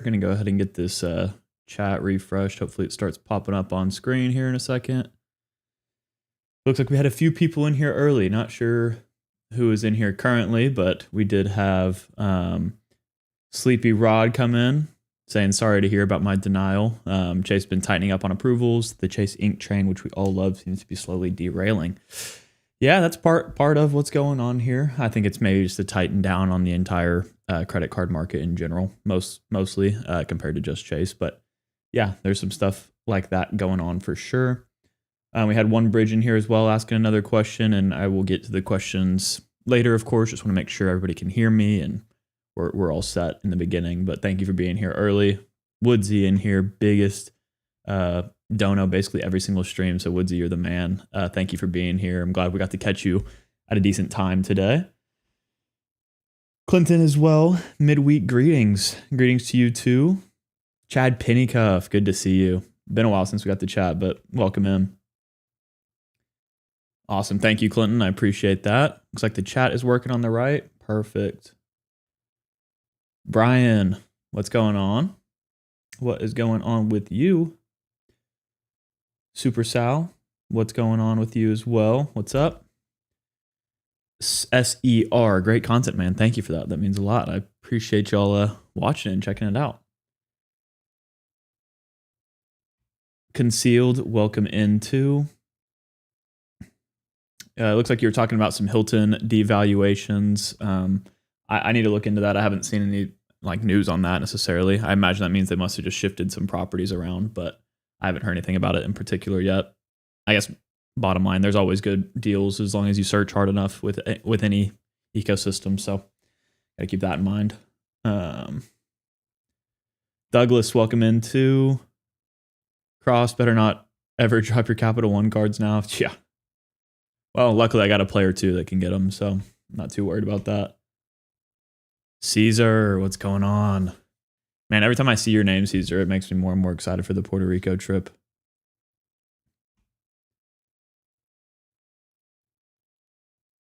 We're going to go ahead and get this chat refreshed. Hopefully it starts popping up on screen here in a second. Looks like we had a few people in here early. Not sure who is in here currently, but we did have Sleepy Rod come in saying sorry to hear about my denial. Chase been tightening up on approvals. The Chase Inc. train, which we all love, seems to be slowly derailing. Yeah, that's part of what's going on here. I think it's maybe just to tighten down on the entire credit card market in general, mostly compared to just Chase. But yeah, there's some stuff like that going on for sure. We had one bridge in here as well asking another question, and I will get to the questions later, of course. Just want to make sure everybody can hear me and we're all set in the beginning. But thank you for being here early. Woodsy in here, biggest dono basically every single stream. So Woodsy, you're the man. Thank you for being here. I'm glad we got to catch you at a decent time today. Clinton as well. Midweek greetings. Greetings to you too. Chad Pennycuff, good to see you. Been a while since we got the chat, but welcome in. Awesome. Thank you, Clinton. I appreciate that. Looks like the chat is working on the right. Perfect. Brian, what's going on? What is going on with you? Super Sal, what's going on with you as well? What's up? SER, great content, man. Thank you for that. That means a lot. I appreciate y'all watching and checking it out. Concealed, welcome into. It looks like you were talking about some Hilton devaluations. I need to look into that. I haven't seen any news on that necessarily. I imagine that means they must have just shifted some properties around, but I haven't heard anything about it in particular yet. I guess bottom line, there's always good deals as long as you search hard enough with any ecosystem. So gotta keep that in mind. Douglas, welcome into. Cross, better not ever drop your Capital One cards now. Yeah. Well, luckily I got a player too that can get them, so I'm not too worried about that. Caesar, what's going on? Man, every time I see your name, Caesar, it makes me more and more excited for the Puerto Rico trip.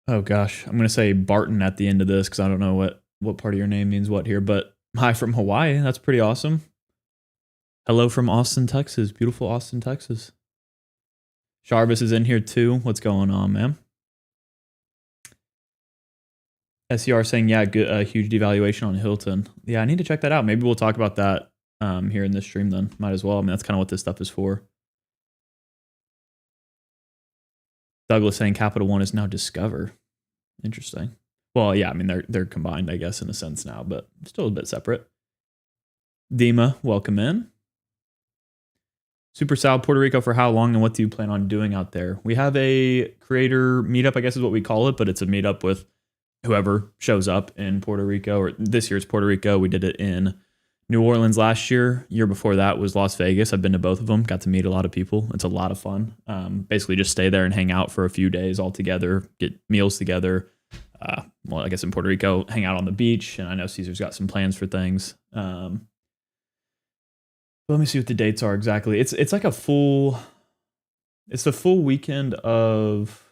Oh gosh, I'm gonna say Barton at the end of this because I don't know what part of your name means what here, but hi from Hawaii. That's pretty awesome. Hello from Austin, Texas. Beautiful Austin, Texas. Jarvis is in here too. What's going on, man? SER saying, yeah, good, huge devaluation on Hilton. Yeah, I need to check that out. Maybe we'll talk about that here in this stream then. Might as well. I mean, that's kind of what this stuff is for. Douglas saying Capital One is now Discover. Interesting. Well, yeah, I mean, they're combined, I guess, in a sense now, but still a bit separate. Dima, welcome in. Super Sal, Puerto Rico for how long and what do you plan on doing out there? We have a creator meetup, I guess is what we call it, but it's a meetup with whoever shows up in Puerto Rico, or this year's Puerto Rico. We did it in New Orleans last year. Year before that was Las Vegas. I've been to both of them, got to meet a lot of people. It's a lot of fun. Basically just stay there and hang out for a few days all together, get meals together. Well, I guess in Puerto Rico, hang out on the beach. And I know Caesar's got some plans for things. Let me see what the dates are exactly. It's like the full weekend of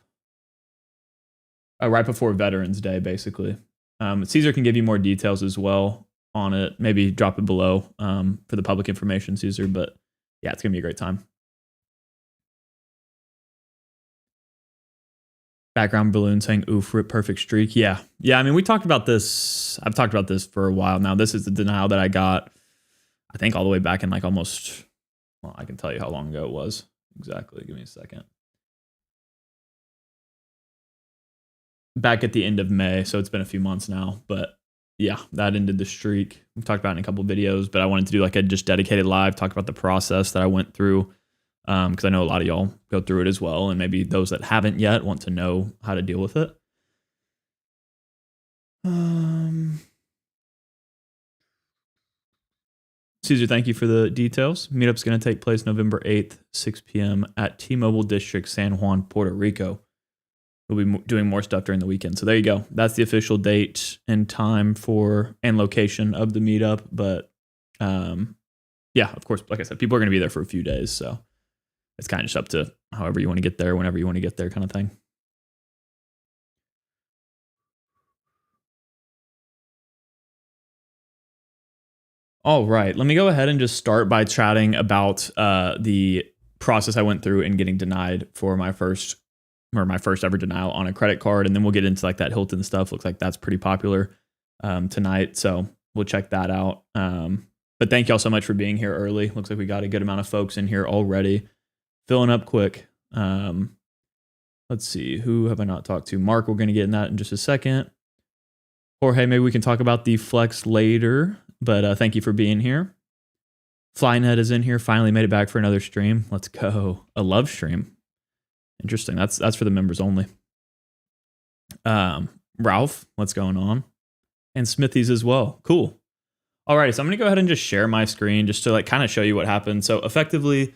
right before Veterans Day, basically. Caesar can give you more details as well on it. Maybe drop it below for the public information, Caesar. But yeah, it's gonna be a great time. Background balloon saying, oof, rip perfect streak. Yeah. I mean, we talked about this. I've talked about this for a while now. This is the denial that I got, I think all the way back in almost, well, I can tell you how long ago it was. Exactly. Give me a second. Back at the end of May. So it's been a few months now, but yeah, that ended the streak. We've talked about it in a couple of videos, but I wanted to do a just dedicated live, talk about the process that I went through. Because I know a lot of y'all go through it as well. And maybe those that haven't yet want to know how to deal with it. Caesar, thank you for the details. Meetup's going to take place November 8th, 6 p.m. at T-Mobile District, San Juan, Puerto Rico. We'll be doing more stuff during the weekend. So there you go. That's the official date and time and location of the meetup. But yeah, of course, like I said, people are going to be there for a few days. So it's kind of just up to however you want to get there, whenever you want to get there kind of thing. All right, let me go ahead and just start by chatting about the process I went through in getting denied for my first ever denial on a credit card, and then we'll get into like that Hilton stuff. Looks like that's pretty popular tonight, so we'll check that out. But thank y'all so much for being here early. Looks like we got a good amount of folks in here already, filling up quick. Let's see, who have I not talked to? Mark, we're going to get in that in just a second. Jorge, maybe we can talk about the flex later, but thank you for being here. Flynet is in here, finally made it back for another stream. Let's go. A love stream. Interesting. That's for the members only. Ralph, what's going on? And Smithies as well. Cool. All right, so I'm going to go ahead and just share my screen just to like kind of show you what happened. So effectively,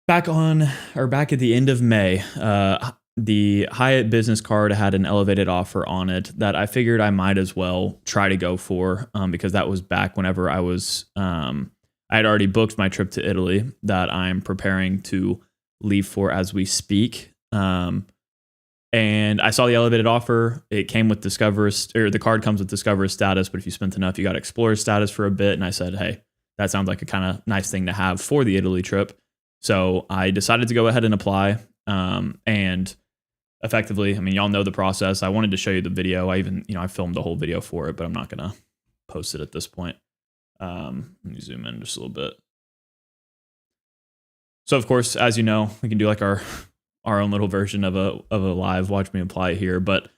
back at the end of May, the Hyatt Business card had an elevated offer on it that I figured I might as well try to go for because that was back whenever I was I had already booked my trip to Italy that I'm preparing to leave for as we speak. And I saw the elevated offer. It came with the card comes with Discover status, but if you spent enough, you got Explorer status for a bit. And I said, hey, that sounds like a kind of nice thing to have for the Italy trip. So I decided to go ahead and apply. And effectively, I mean, y'all know the process. I wanted to show you the video. I filmed the whole video for it, but I'm not going to post it at this point. Let me zoom in just a little bit. So of course, as you know, we can do like our own little version of a live watch me apply here, but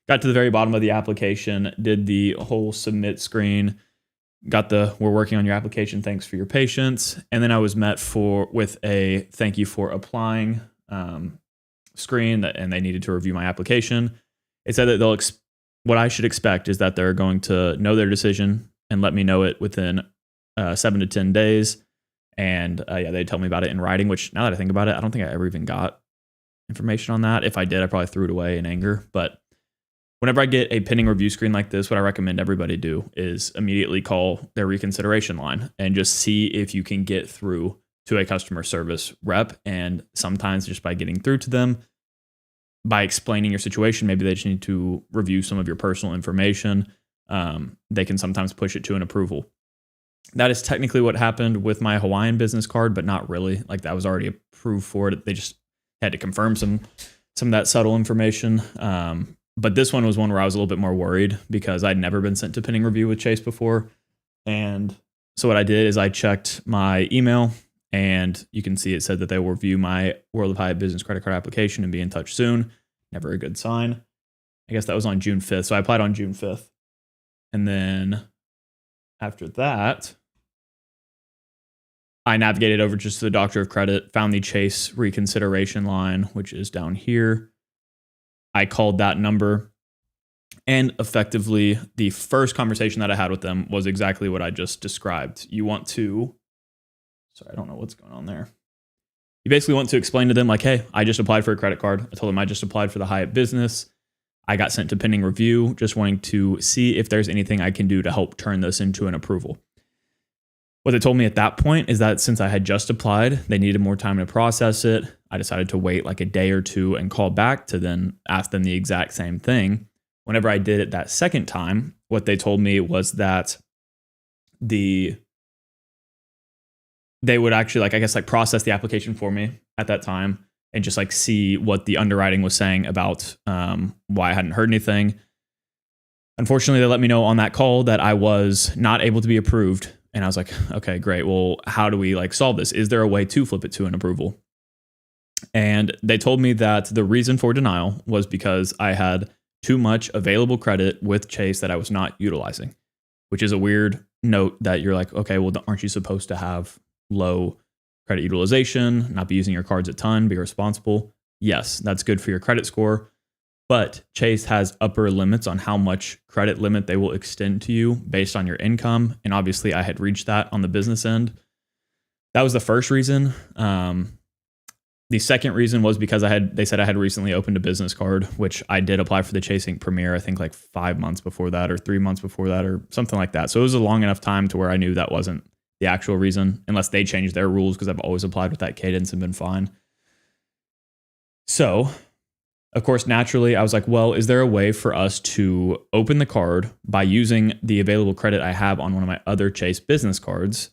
got to the very bottom of the application, did the whole submit screen, we're working on your application, thanks for your patience. And then I was met with a thank you for applying screen and they needed to review my application. It said that what I should expect is that they're going to know their decision and let me know it within 7 to 10 days. And they tell me about it in writing, which now that I think about it, I don't think I ever even got information on that. If I did, I probably threw it away in anger. But whenever I get a pending review screen like this, what I recommend everybody do is immediately call their reconsideration line and just see if you can get through to a customer service rep. And sometimes just by getting through to them, by explaining your situation, maybe they just need to review some of your personal information. They can sometimes push it to an approval. That is technically what happened with my Hawaiian business card, but not really. Like that was already approved for it. They just had to confirm some of that subtle information. But this one was one where I was a little bit more worried because I'd never been sent to pending review with Chase before. And so what I did is I checked my email and you can see it said that they will review my World of Hyatt Business credit card application and be in touch soon. Never a good sign. I guess that was on June 5th. So I applied on June 5th. And then after that, I navigated over just to the Doctor of Credit, found the Chase reconsideration line, which is down here. I called that number, and effectively the first conversation that I had with them was exactly what I just described. I don't know what's going on there. You basically want to explain to them like, hey, I just applied for a credit card. I told them I just applied for the Hyatt Business. I got sent to pending review, just wanting to see if there's anything I can do to help turn this into an approval. What they told me at that point is that since I had just applied, they needed more time to process it. I decided to wait like a day or two and call back to then ask them the exact same thing. Whenever I did it that second time, what they told me was that they would actually process the application for me at that time and just like see what the underwriting was saying about why I hadn't heard anything. Unfortunately, they let me know on that call that I was not able to be approved. And I was like, okay, great. Well, how do we solve this? Is there a way to flip it to an approval? And they told me that the reason for denial was because I had too much available credit with Chase that I was not utilizing, which is a weird note that you're like, okay, well, aren't you supposed to have low credit utilization, not be using your cards a ton, be responsible? Yes, that's good for your credit score. But Chase has upper limits on how much credit limit they will extend to you based on your income. And obviously I had reached that on the business end. That was the first reason. The second reason was because they said I had recently opened a business card, which I did apply for the Chase Ink Premier, I think 5 months before that or 3 months before that or something like that. So it was a long enough time to where I knew that wasn't the actual reason, unless they changed their rules, because I've always applied with that cadence and been fine. So Of course, naturally, I was like, well, is there a way for us to open the card by using the available credit I have on one of my other Chase business cards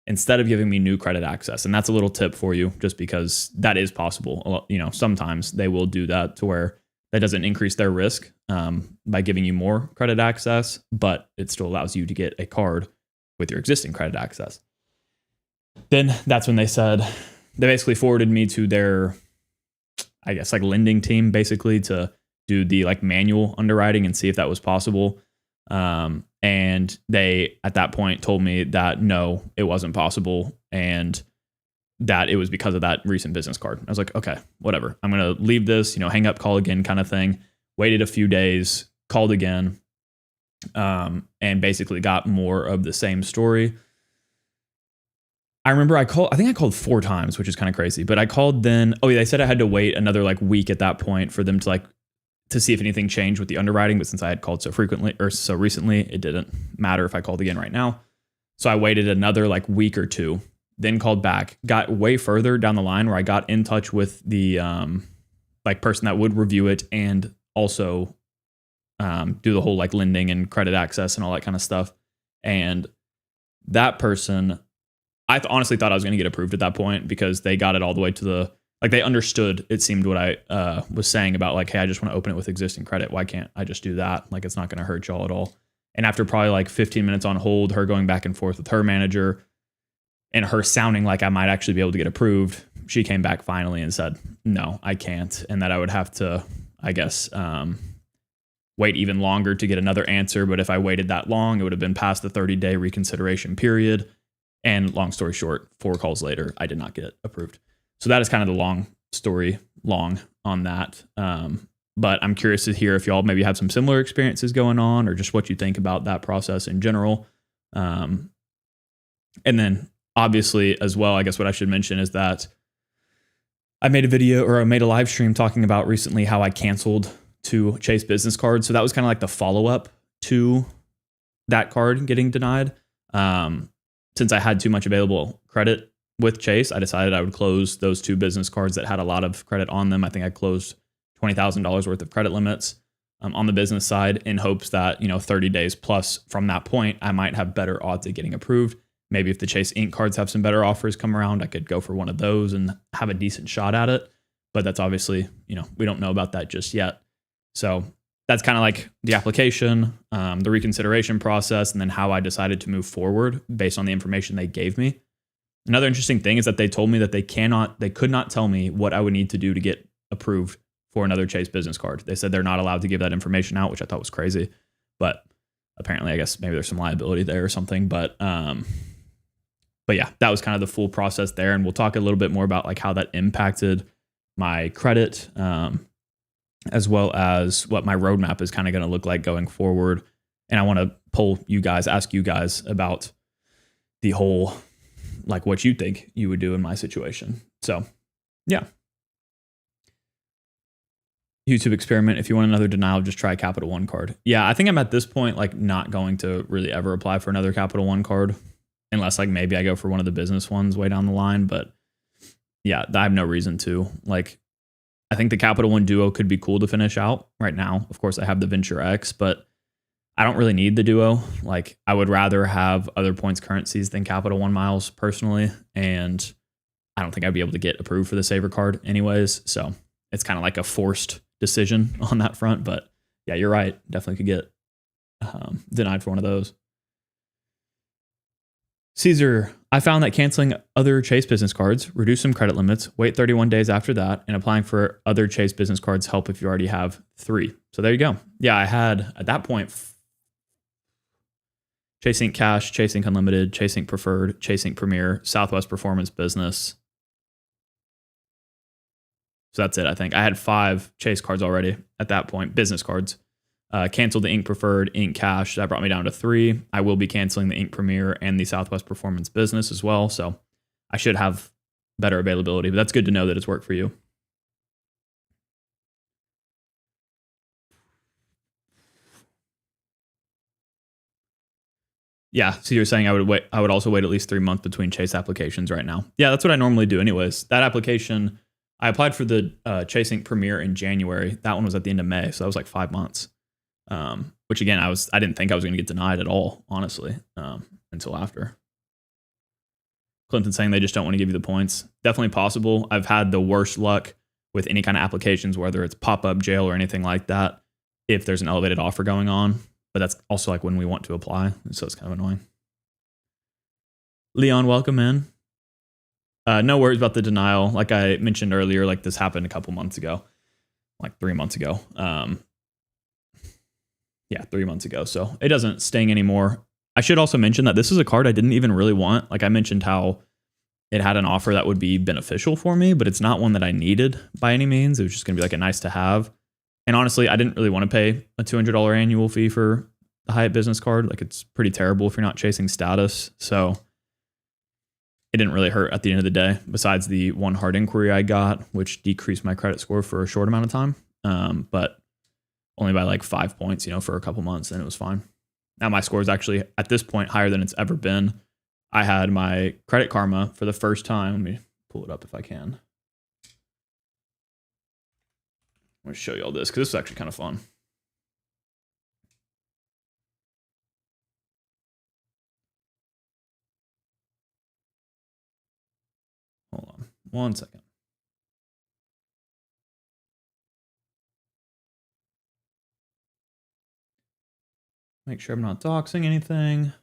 instead of giving me new credit access? And that's a little tip for you, just because that is possible. Sometimes they will do that to where that doesn't increase their risk by giving you more credit access, but it still allows you to get a card with your existing credit access. Then that's when they basically forwarded me to their, I guess, like lending team, basically to do the like manual underwriting and see if that was possible. And they at that point told me that no, it wasn't possible, and that it was because of that recent business card. I was like, okay, whatever. I'm going to leave this, hang up, call again kind of thing. Waited a few days, called again, and basically got more of the same story. I remember I think I called 4 times, which is kind of crazy, but I called then. Oh yeah, they said I had to wait another like week at that point for them to see if anything changed with the underwriting. But since I had called so frequently or so recently, it didn't matter if I called again right now. So I waited another like week or 2, then called back, got way further down the line where I got in touch with the like person that would review it and also do the whole like lending and credit access and all that kind of stuff. And that person, I honestly thought I was going to get approved at that point because they got it all the way to they understood, it seemed, what I was saying about like, hey, I just want to open it with existing credit. Why can't I just do that? Like, it's not going to hurt y'all at all. And after probably like 15 minutes on hold, her going back and forth with her manager and her sounding like I might actually be able to get approved, she came back finally and said, no, I can't. And that I would have to, I guess, wait even longer to get another answer. But if I waited that long, it would have been past the 30-day reconsideration period. And long story short, 4 calls later, I did not get approved. So that is kind of the long story on that. But I'm curious to hear if y'all maybe have some similar experiences going on or just what you think about that process in general. And then obviously as well, I guess what I should mention is that I made a live stream talking about recently how I canceled 2 Chase business cards. So that was kind of like the follow-up to that card getting denied. Since I had too much available credit with Chase, I decided I would close those 2 business cards that had a lot of credit on them. I think I closed $20,000 worth of credit limits on the business side in hopes that, 30 days plus from that point, I might have better odds at getting approved. Maybe if the Chase Inc. cards have some better offers come around, I could go for one of those and have a decent shot at it. But that's obviously, we don't know about that just yet. So that's kind of like the application, the reconsideration process, and then how I decided to move forward based on the information they gave me. Another interesting thing is that they told me that they could not tell me what I would need to do to get approved for another Chase business card. They said they're not allowed to give that information out, which I thought was crazy. But apparently, I guess maybe there's some liability there or something. But yeah, that was kind of the full process there. And we'll talk a little bit more about like how that impacted my credit, as well as what my roadmap is kind of going to look like going forward. And I want to ask you guys about the whole, like what you think you would do in my situation. So yeah. YouTube experiment. If you want another denial, just try a Capital One card. Yeah, I think I'm at this point, like not going to really ever apply for another Capital One card unless like maybe I go for one of the business ones way down the line. But yeah, I have no reason to. Like, I think the Capital One Duo could be cool to finish out right now. Of course, I have the Venture X, but I don't really need the Duo. Like, I would rather have other points currencies than Capital One miles personally. And I don't think I'd be able to get approved for the Saver card anyways. So it's kind of like a forced decision on that front. But yeah, you're right. Definitely could get denied for one of those. Caesar, I found that canceling other Chase business cards, reduce some credit limits, wait 31 days after that, and applying for other Chase business cards help if you already have 3. So there you go. Yeah, I had at that point Chase Inc. Cash, Chase Inc. Unlimited, Chase Inc. Preferred, Chase Inc. Premier, Southwest Performance Business. So that's it, I think. I had 5 Chase cards already at that point, business cards. Canceled the Inc. Preferred, Inc. Cash. That brought me down to 3. I will be canceling the Inc. Premier and the Southwest Performance Business as well. So I should have better availability, but that's good to know that it's worked for you. Yeah, so you're saying I would also wait at least 3 months between Chase applications right now. Yeah, that's what I normally do anyways. That application, I applied for the Chase Ink Premier in January. That one was at the end of May, so that was like 5 months. Which again, I didn't think I was going to get denied at all, honestly, until after. Clinton saying they just don't want to give you the points. Definitely possible. I've had the worst luck with any kind of applications, whether it's pop-up jail or anything like that, if there's an elevated offer going on. But that's also like when we want to apply, so it's kind of annoying. Leon, welcome in. No worries about the denial. Like I mentioned earlier, like this happened a couple months ago, like 3 months ago. 3 months ago. So it doesn't sting anymore. I should also mention that this is a card I didn't even really want. Like I mentioned how it had an offer that would be beneficial for me, but it's not one that I needed by any means. It was just going to be like a nice to have. And honestly, I didn't really want to pay a $200 annual fee for the Hyatt Business card. Like it's pretty terrible if you're not chasing status. So it didn't really hurt at the end of the day, besides the one hard inquiry I got, which decreased my credit score for a short amount of time. But only by like 5 points, for a couple months, and it was fine. Now my score is actually at this point higher than it's ever been. I had my Credit Karma for the first time. Let me pull it up if I can. I'm going to show you all this because this is actually kind of fun. Hold on 1 second. Make sure I'm not doxing anything.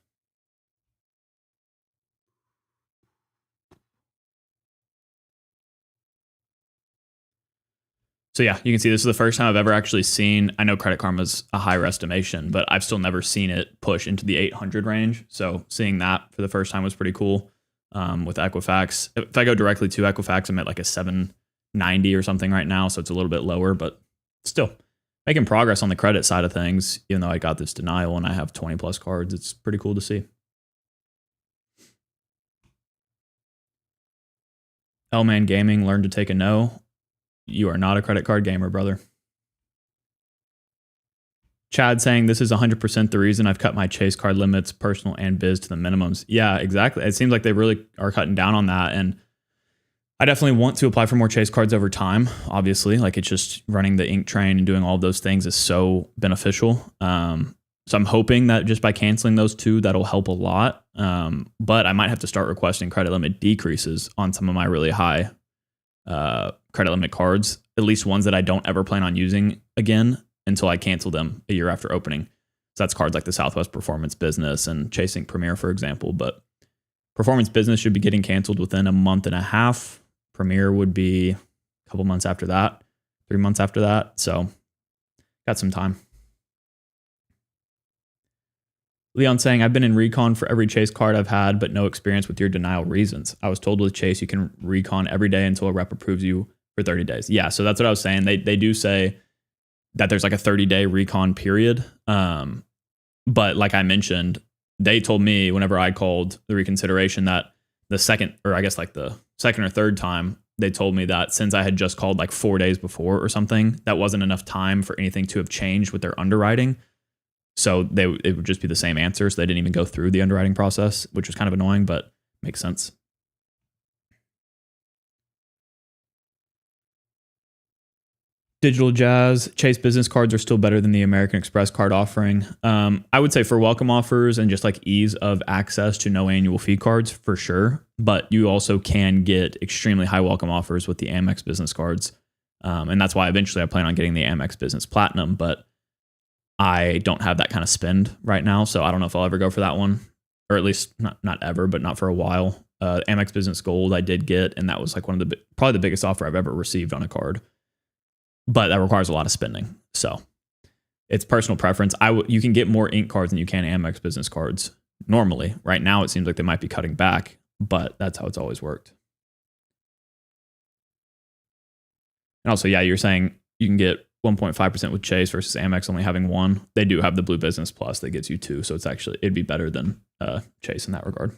So yeah, you can see this is the first time I've ever actually seen, I know Credit Karma's a higher estimation, but I've still never seen it push into the 800 range. So seeing that for the first time was pretty cool. With Equifax, if I go directly to Equifax, I'm at like a 790 or something right now. So it's a little bit lower, but still making progress on the credit side of things. Even though I got this denial and I have 20 plus cards, it's pretty cool to see. L-Man Gaming, learn to take a no. You are not a credit card gamer, brother. Chad saying this is 100% the reason I've cut my Chase card limits, personal and biz, to the minimums. Yeah, exactly. It seems like they really are cutting down on that. And I definitely want to apply for more Chase cards over time. Obviously, like it's just running the ink train and doing all of those things is so beneficial. So I'm hoping that just by canceling those two, that'll help a lot. But I might have to start requesting credit limit decreases on some of my really high credit limit cards, at least ones that I don't ever plan on using again until I cancel them a year after opening. So that's cards like the Southwest Performance Business and Chase Ink Premier, for example. But Performance Business should be getting canceled within a month and a half. Premier would be a couple months after that, 3 months after that. So got some time. Leon saying, I've been in recon for every Chase card I've had, but no experience with your denial reasons. I was told with Chase you can recon every day until a rep approves you for 30 days. Yeah, so that's what I was saying. They do say that there's like a 30-day recon period. But like I mentioned, they told me whenever I called the reconsideration that the second or third time, they told me that since I had just called like 4 days before or something, that wasn't enough time for anything to have changed with their underwriting. So it would just be the same answer. So they didn't even go through the underwriting process, which was kind of annoying, but makes sense. Digital Jazz, Chase business cards are still better than the American Express card offering. I would say for welcome offers and just like ease of access to no annual fee cards for sure. But you also can get extremely high welcome offers with the Amex business cards. And that's why eventually I plan on getting the Amex Business Platinum, but I don't have that kind of spend right now. So I don't know if I'll ever go for that one, or at least not ever, but not for a while. Amex Business Gold I did get, and that was like probably the biggest offer I've ever received on a card. But that requires a lot of spending. So it's personal preference. You can get more ink cards than you can Amex business cards normally. Right now, it seems like they might be cutting back, but that's how it's always worked. And also, yeah, you're saying you can get 1.5% with Chase versus Amex only having one. They do have the Blue Business Plus that gets you two. So it'd be better than Chase in that regard.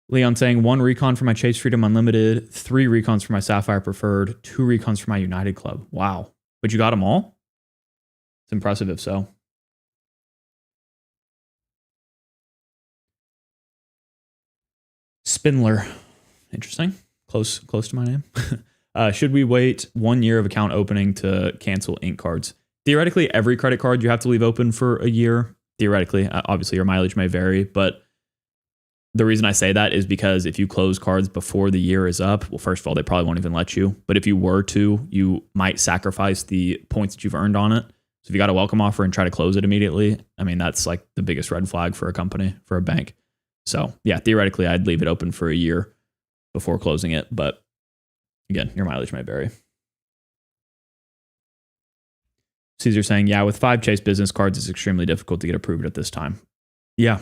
Leon saying 1 recon for my Chase Freedom Unlimited, 3 recons for my Sapphire Preferred, 2 recons for my United Club. Wow. But you got them all? It's impressive if so. Spindler. Interesting. close to my name. Should we wait 1 year of account opening to cancel ink cards? Theoretically, every credit card you have to leave open for a year. Theoretically, obviously your mileage may vary, but the reason I say that is because if you close cards before the year is up, well, first of all, they probably won't even let you. But if you were to, you might sacrifice the points that you've earned on it. So if you got a welcome offer and try to close it immediately, I mean, that's like the biggest red flag for a company, for a bank. So yeah, theoretically, I'd leave it open for a year before closing it. But again, your mileage may vary. Caesar saying, yeah, with 5 Chase business cards, it's extremely difficult to get approved at this time. Yeah,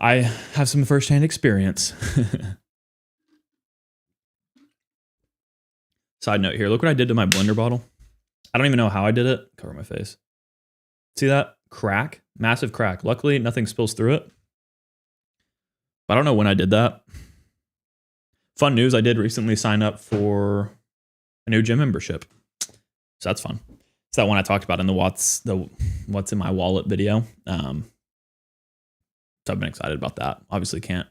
I have some firsthand experience. Side note here, look what I did to my blender bottle. I don't even know how I did it. Cover my face. See that? Crack. Massive crack. Luckily, nothing spills through it. But I don't know when I did that. Fun news, I did recently sign up for a new gym membership. So that's fun. It's that one I talked about in the what's in my wallet video. So I've been excited about that. Obviously can't.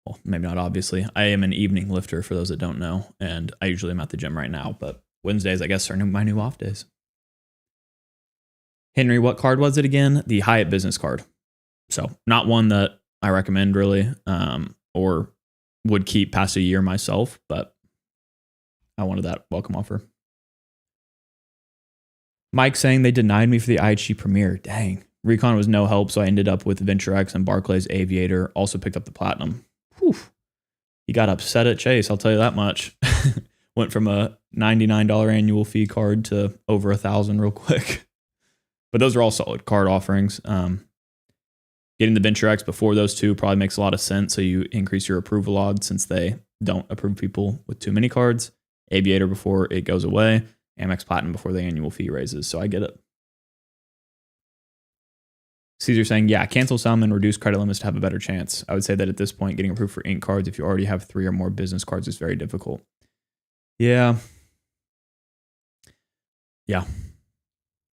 Well, maybe not obviously. I am an evening lifter for those that don't know. And I usually am at the gym right now. But Wednesdays, I guess, are my new off days. Henry, what card was it again? The Hyatt Business card. So not one that I recommend really, or would keep past a year myself, but I wanted that welcome offer. Mike saying they denied me for the IHG Premier. Dang. Recon was no help, so I ended up with Venture X and Barclays Aviator. Also picked up the Platinum. Whew. He got upset at Chase, I'll tell you that much. Went from a $99 annual fee card to over $1,000 real quick. But those are all solid card offerings. Getting the Venture X before those two probably makes a lot of sense. So you increase your approval odds since they don't approve people with too many cards. Aviator before it goes away. Amex Platinum before the annual fee raises. So I get it. Caesar saying, yeah, cancel some and reduce credit limits to have a better chance. I would say that at this point, getting approved for ink cards, if you already have 3 or more business cards, is very difficult. Yeah. Yeah,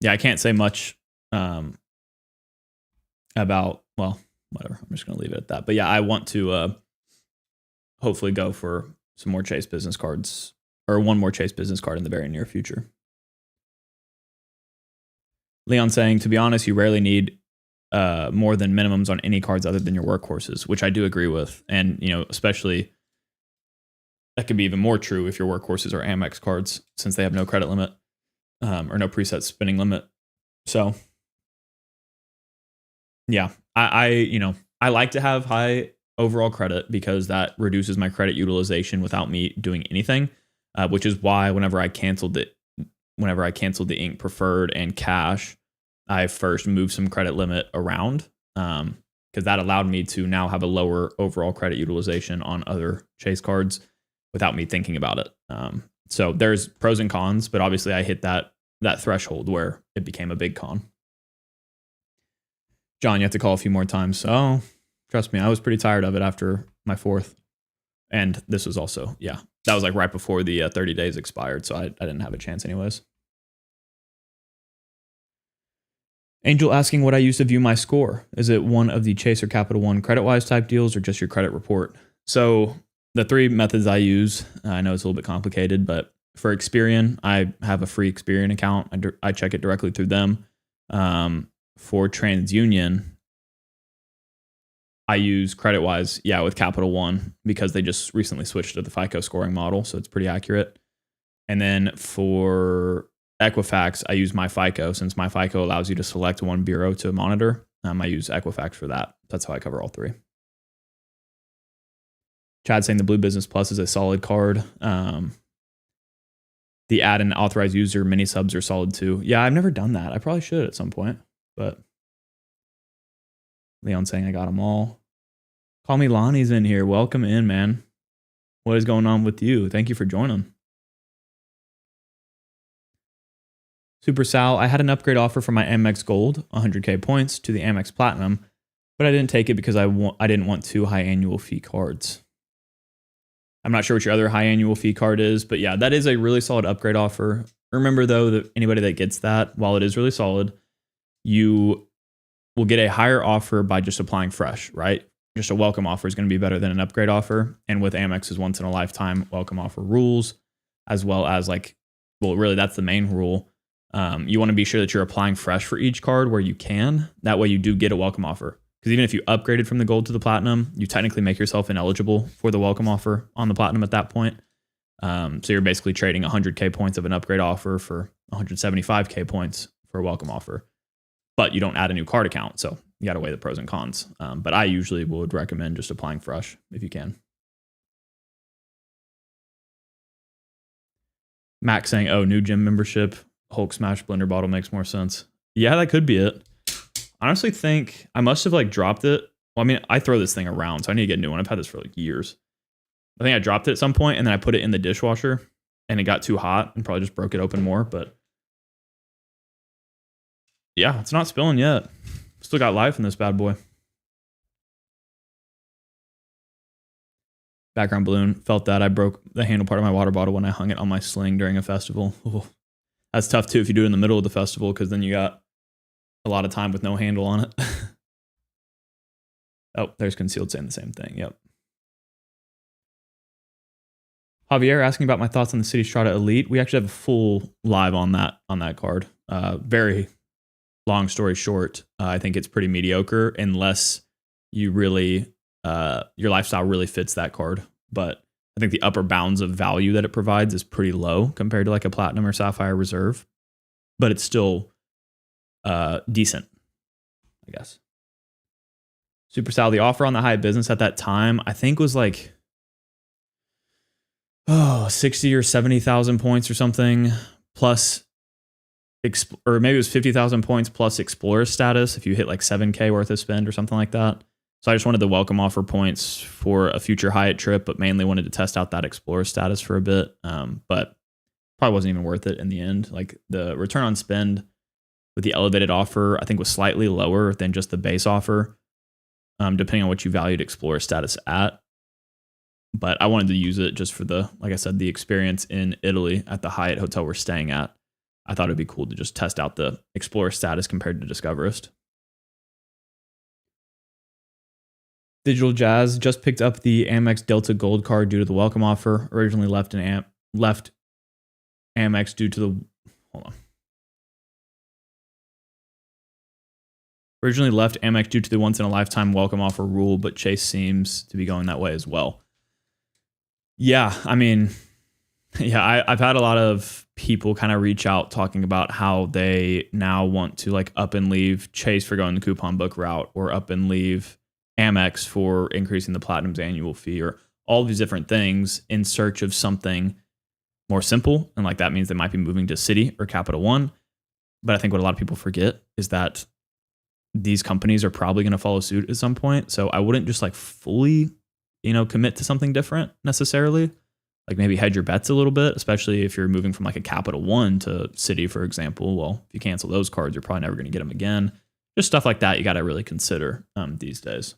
I can't say much about, well, whatever. I'm just going to leave it at that. But yeah, I want to hopefully go for some more Chase business cards, or one more Chase business card in the very near future. Leon saying, to be honest, you rarely need more than minimums on any cards other than your workhorses, which I do agree with. And, you know, especially that could be even more true if your workhorses are Amex cards, since they have no credit limit or no preset spending limit. So yeah, I like to have high overall credit because that reduces my credit utilization without me doing anything, which is why whenever I canceled the ink preferred and cash, I first moved some credit limit around because that allowed me to now have a lower overall credit utilization on other Chase cards without me thinking about it. So there's pros and cons, but obviously I hit that threshold where it became a big con. John, you have to call a few more times. Oh, trust me, I was pretty tired of it after my 4th. And this was also, yeah, that was like right before the 30 days expired. So I didn't have a chance anyways. Angel asking what I use to view my score. Is it one of the Chase or Capital One credit-wise type deals or just your credit report? So the 3 methods I use, I know it's a little bit complicated, but for Experian, I have a free Experian account. I check it directly through them. For TransUnion, I use credit-wise, with Capital One because they just recently switched to the FICO scoring model, so it's pretty accurate. And then for Equifax, I use my FICO since my FICO allows you to select one bureau to monitor. I use Equifax for that. That's how I cover all 3. Chad saying the Blue Business Plus is a solid card. The add and authorized user mini subs are solid too. Yeah, I've never done that. I probably should at some point, but Leon saying I got them all. Call me Lonnie's in here. Welcome in, man. What is going on with you? Thank you for joining. Super Sal, I had an upgrade offer for my Amex Gold, 100K points, to the Amex Platinum, but I didn't take it because I didn't want 2 high annual fee cards. I'm not sure what your other high annual fee card is, but yeah, that is a really solid upgrade offer. Remember though, that anybody that gets that, while it is really solid, you will get a higher offer by just applying fresh, right? just a welcome offer is going to be better than an upgrade offer. And with Amex's once in a lifetime welcome offer rules, as well as really that's the main rule. You want to be sure that you're applying fresh for each card where you can. That way you do get a welcome offer. Because even if you upgraded from the gold to the platinum, you technically make yourself ineligible for the welcome offer on the platinum at that point. So you're basically trading 100K points of an upgrade offer for 175K points for a welcome offer. But you don't add a new card account. So you got to weigh the pros and cons. But I usually would recommend just applying fresh if you can. Max saying, oh, new gym membership, Hulk Smash Blender bottle makes more sense. Yeah, that could be it. I honestly think I must have dropped it. Well, I mean, I throw this thing around, so I need to get a new one. I've had this for years. I think I dropped it at some point and then I put it in the dishwasher and it got too hot and probably just broke it open more. But yeah, it's not spilling yet. Still got life in this bad boy. Background balloon. Felt that I broke the handle part of my water bottle when I hung it on my sling during a festival. Ooh. That's tough too if you do it in the middle of the festival because then you got a lot of time with no handle on it. Oh, there's Concealed saying the same thing. Yep. Javier asking about my thoughts on the City Strata Elite. We actually have a full live on that card. Very long story short, I think it's pretty mediocre unless you really your lifestyle really fits that card. But I think the upper bounds of value that it provides is pretty low compared to like a Platinum or Sapphire Reserve, but it's still decent, I guess. Super Sal, the offer on the Hyatt Business at that time, I think was like 60 or 70,000 points or something, plus, or maybe it was 50,000 points plus Explorer status if you hit like 7K worth of spend or something like that. So I just wanted the welcome offer points for a future Hyatt trip, but mainly wanted to test out that Explorer status for a bit. But probably wasn't even worth it in the end. Like the return on spend with the elevated offer, I think was slightly lower than just the base offer, depending on what you valued Explorer status at. But I wanted to use it just for like I said, the experience in Italy at the Hyatt hotel we're staying at. I thought it'd be cool to just test out the Explorer status compared to Discoverist. Digital Jazz just picked up the Amex Delta Gold card due to the welcome offer. Originally left Amex due to the Originally left Amex due to the once in a lifetime welcome offer rule, but Chase seems to be going that way as well. Yeah, I mean, yeah, I've had a lot of people kind of reach out talking about how they now want to like up and leave Chase for going the coupon book route, or up and leave Amex for increasing the Platinum's annual fee, or all these different things in search of something more simple. And like that means they might be moving to Citi or Capital One. But I think what a lot of people forget is that these companies are probably going to follow suit at some point. So I wouldn't just like fully, commit to something different necessarily. Like maybe hedge your bets a little bit, especially if you're moving from like a Capital One to Citi, for example. Well, if you cancel those cards, you're probably never going to get them again. Just stuff like that you got to really consider these days.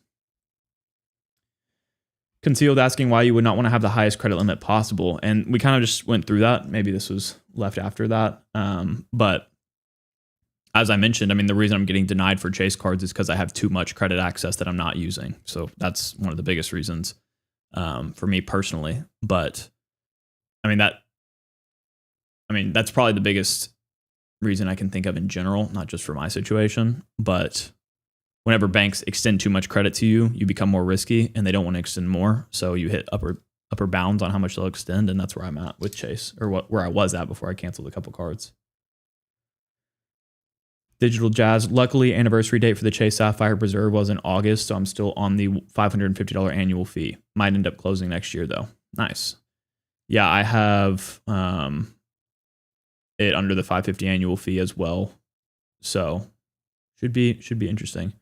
Concealed asking why you would not want to have the highest credit limit possible. And we kind of just went through that. Maybe this was left after that. But as I mentioned, I mean, the reason I'm getting denied for Chase cards is because I have too much credit access that I'm not using. So that's one of the biggest reasons for me personally. But that's probably the biggest reason I can think of in general, not just for my situation. But whenever banks extend too much credit to you, you become more risky and they don't want to extend more. So you hit upper bounds on how much they'll extend. And that's where I'm at with Chase, or where I was at before I canceled a couple cards. Digital Jazz. Luckily, anniversary date for the Chase Sapphire Reserve was in August, so I'm still on the $550 annual fee. Might end up closing next year, though. Nice. Yeah, I have it under the $550 annual fee as well, so should be interesting.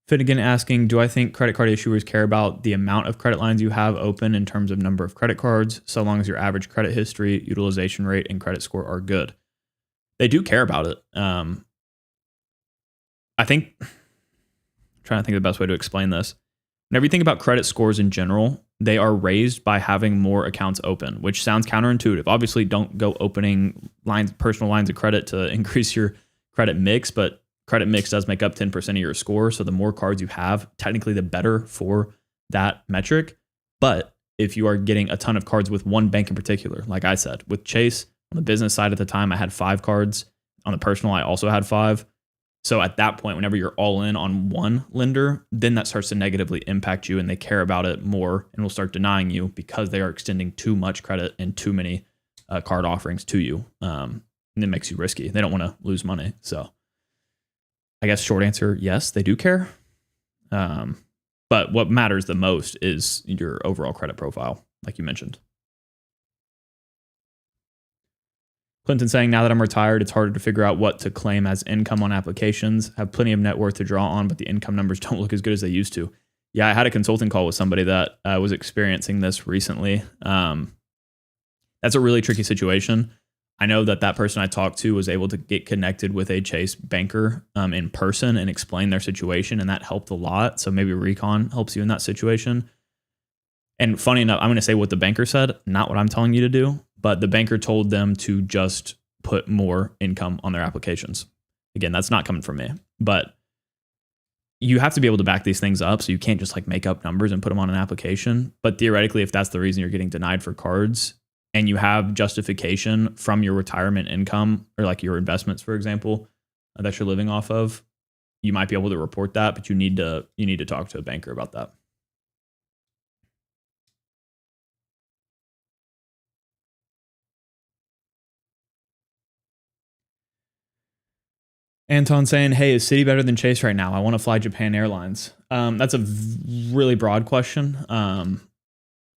Finnegan asking, do I think credit card issuers care about the amount of credit lines you have open in terms of number of credit cards, so long as your average credit history, utilization rate, and credit score are good? They do care about it. I think, I'm trying to think of the best way to explain this. Whenever you think about credit scores in general, they are raised by having more accounts open, which sounds counterintuitive. Obviously, don't go opening personal lines of credit to increase your credit mix, but credit mix does make up 10% of your score. So the more cards you have, technically the better for that metric. But if you are getting a ton of cards with one bank in particular, like I said, with Chase, on the business side at the time, I had 5 cards. On the personal, I also had 5. So at that point, whenever you're all in on one lender, then that starts to negatively impact you and they care about it more and will start denying you because they are extending too much credit and too many card offerings to you. And it makes you risky. They don't want to lose money. So I guess short answer, yes, they do care. But what matters the most is your overall credit profile, like you mentioned. Clinton saying, now that I'm retired, it's harder to figure out what to claim as income on applications. Have plenty of net worth to draw on, but the income numbers don't look as good as they used to. Yeah, I had a consulting call with somebody that was experiencing this recently. That's a really tricky situation. I know that person I talked to was able to get connected with a Chase banker in person and explain their situation, and that helped a lot. So maybe Recon helps you in that situation. And funny enough, I'm going to say what the banker said, not what I'm telling you to do, but the banker told them to just put more income on their applications. Again, that's not coming from me, but you have to be able to back these things up. So you can't just like make up numbers and put them on an application. But theoretically, if that's the reason you're getting denied for cards and you have justification from your retirement income or like your investments, for example, that you're living off of, you might be able to report that, but you need to talk to a banker about that. Anton saying, hey, is Citi better than Chase right now? I want to fly Japan Airlines. That's a really broad question.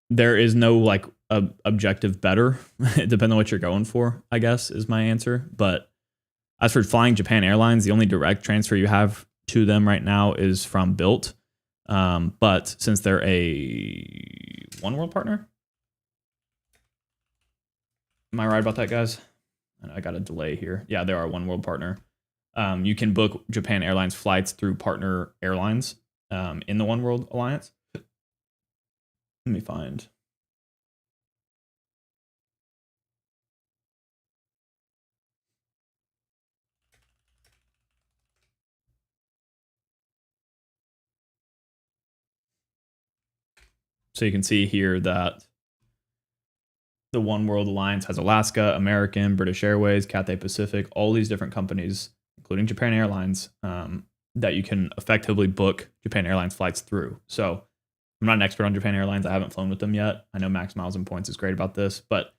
There is no like objective better, depending on what you're going for, I guess is my answer. But as for flying Japan Airlines, the only direct transfer you have to them right now is from Bilt. But since they're a One World partner, am I right about that, guys? I got a delay here. Yeah, they are a One World partner. You can book Japan Airlines flights through partner airlines in the One World Alliance. Let me find. So you can see here that the One World Alliance has Alaska, American, British Airways, Cathay Pacific, all these different companies, including Japan Airlines, that you can effectively book Japan Airlines flights through. So I'm not an expert on Japan Airlines. I haven't flown with them yet. I know Max Miles and Points is great about this, but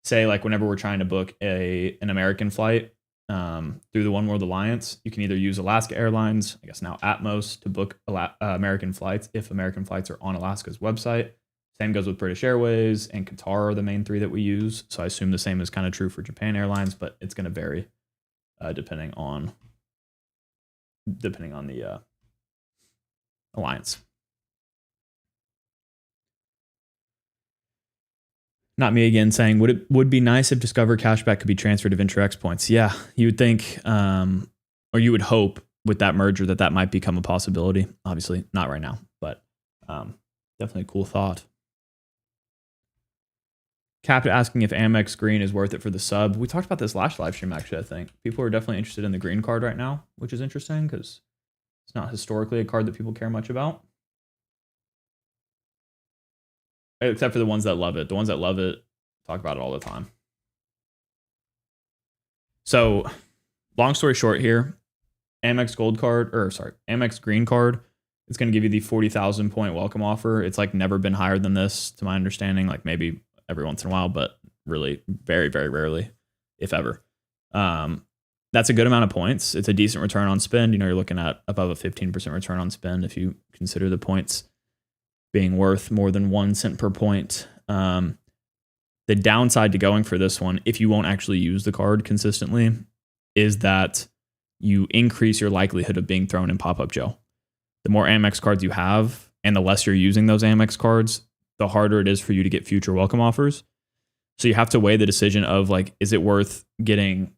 say like whenever we're trying to book an American flight through the One World Alliance, you can either use Alaska Airlines, I guess now Atmos, to book American flights if American flights are on Alaska's website. Same goes with British Airways and Qatar are the main 3 that we use. So I assume the same is kind of true for Japan Airlines, but it's going to vary depending on the alliance. Not me again saying, would be nice if Discover cashback could be transferred to Venture X points. Yeah, you would think, or you would hope with that merger that might become a possibility. Obviously, not right now, but definitely a cool thought. Cap asking if Amex Green is worth it for the sub. We talked about this last live stream, actually, I think. People are definitely interested in the green card right now, which is interesting because it's not historically a card that people care much about. Except for the ones that love it. The ones that love it talk about it all the time. So, long story short here, Amex Gold card, Amex Green card, it's going to give you the 40,000 point welcome offer. It's like never been higher than this, to my understanding, like maybe every once in a while, but really very, very rarely, if ever. That's a good amount of points. It's a decent return on spend. You know, you're looking at above a 15% return on spend if you consider the points being worth more than 1 cent per point. The downside to going for this one, if you won't actually use the card consistently, is that you increase your likelihood of being thrown in pop-up jail. The more Amex cards you have, and the less you're using those Amex cards, the harder it is for you to get future welcome offers. So you have to weigh the decision of like, is it worth getting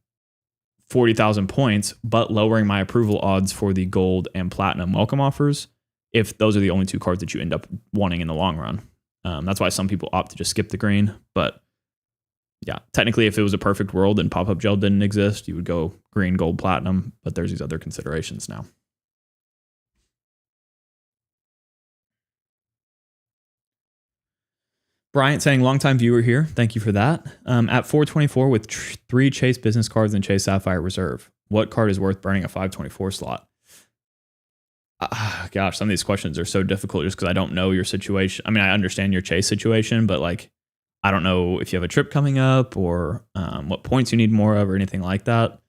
40,000 points, but lowering my approval odds for the gold and platinum welcome offers, if those are the only 2 cards that you end up wanting in the long run. That's why some people opt to just skip the green, but yeah, technically, if it was a perfect world and pop-up gel didn't exist, you would go green, gold, platinum. But there's these other considerations now. Bryant saying, longtime viewer here. Thank you for that. At 424 with 3 Chase business cards and Chase Sapphire Reserve, what card is worth burning a 524 slot? Gosh, some of these questions are so difficult just because I don't know your situation. I mean, I understand your Chase situation, but like, I don't know if you have a trip coming up or what points you need more of or anything like that.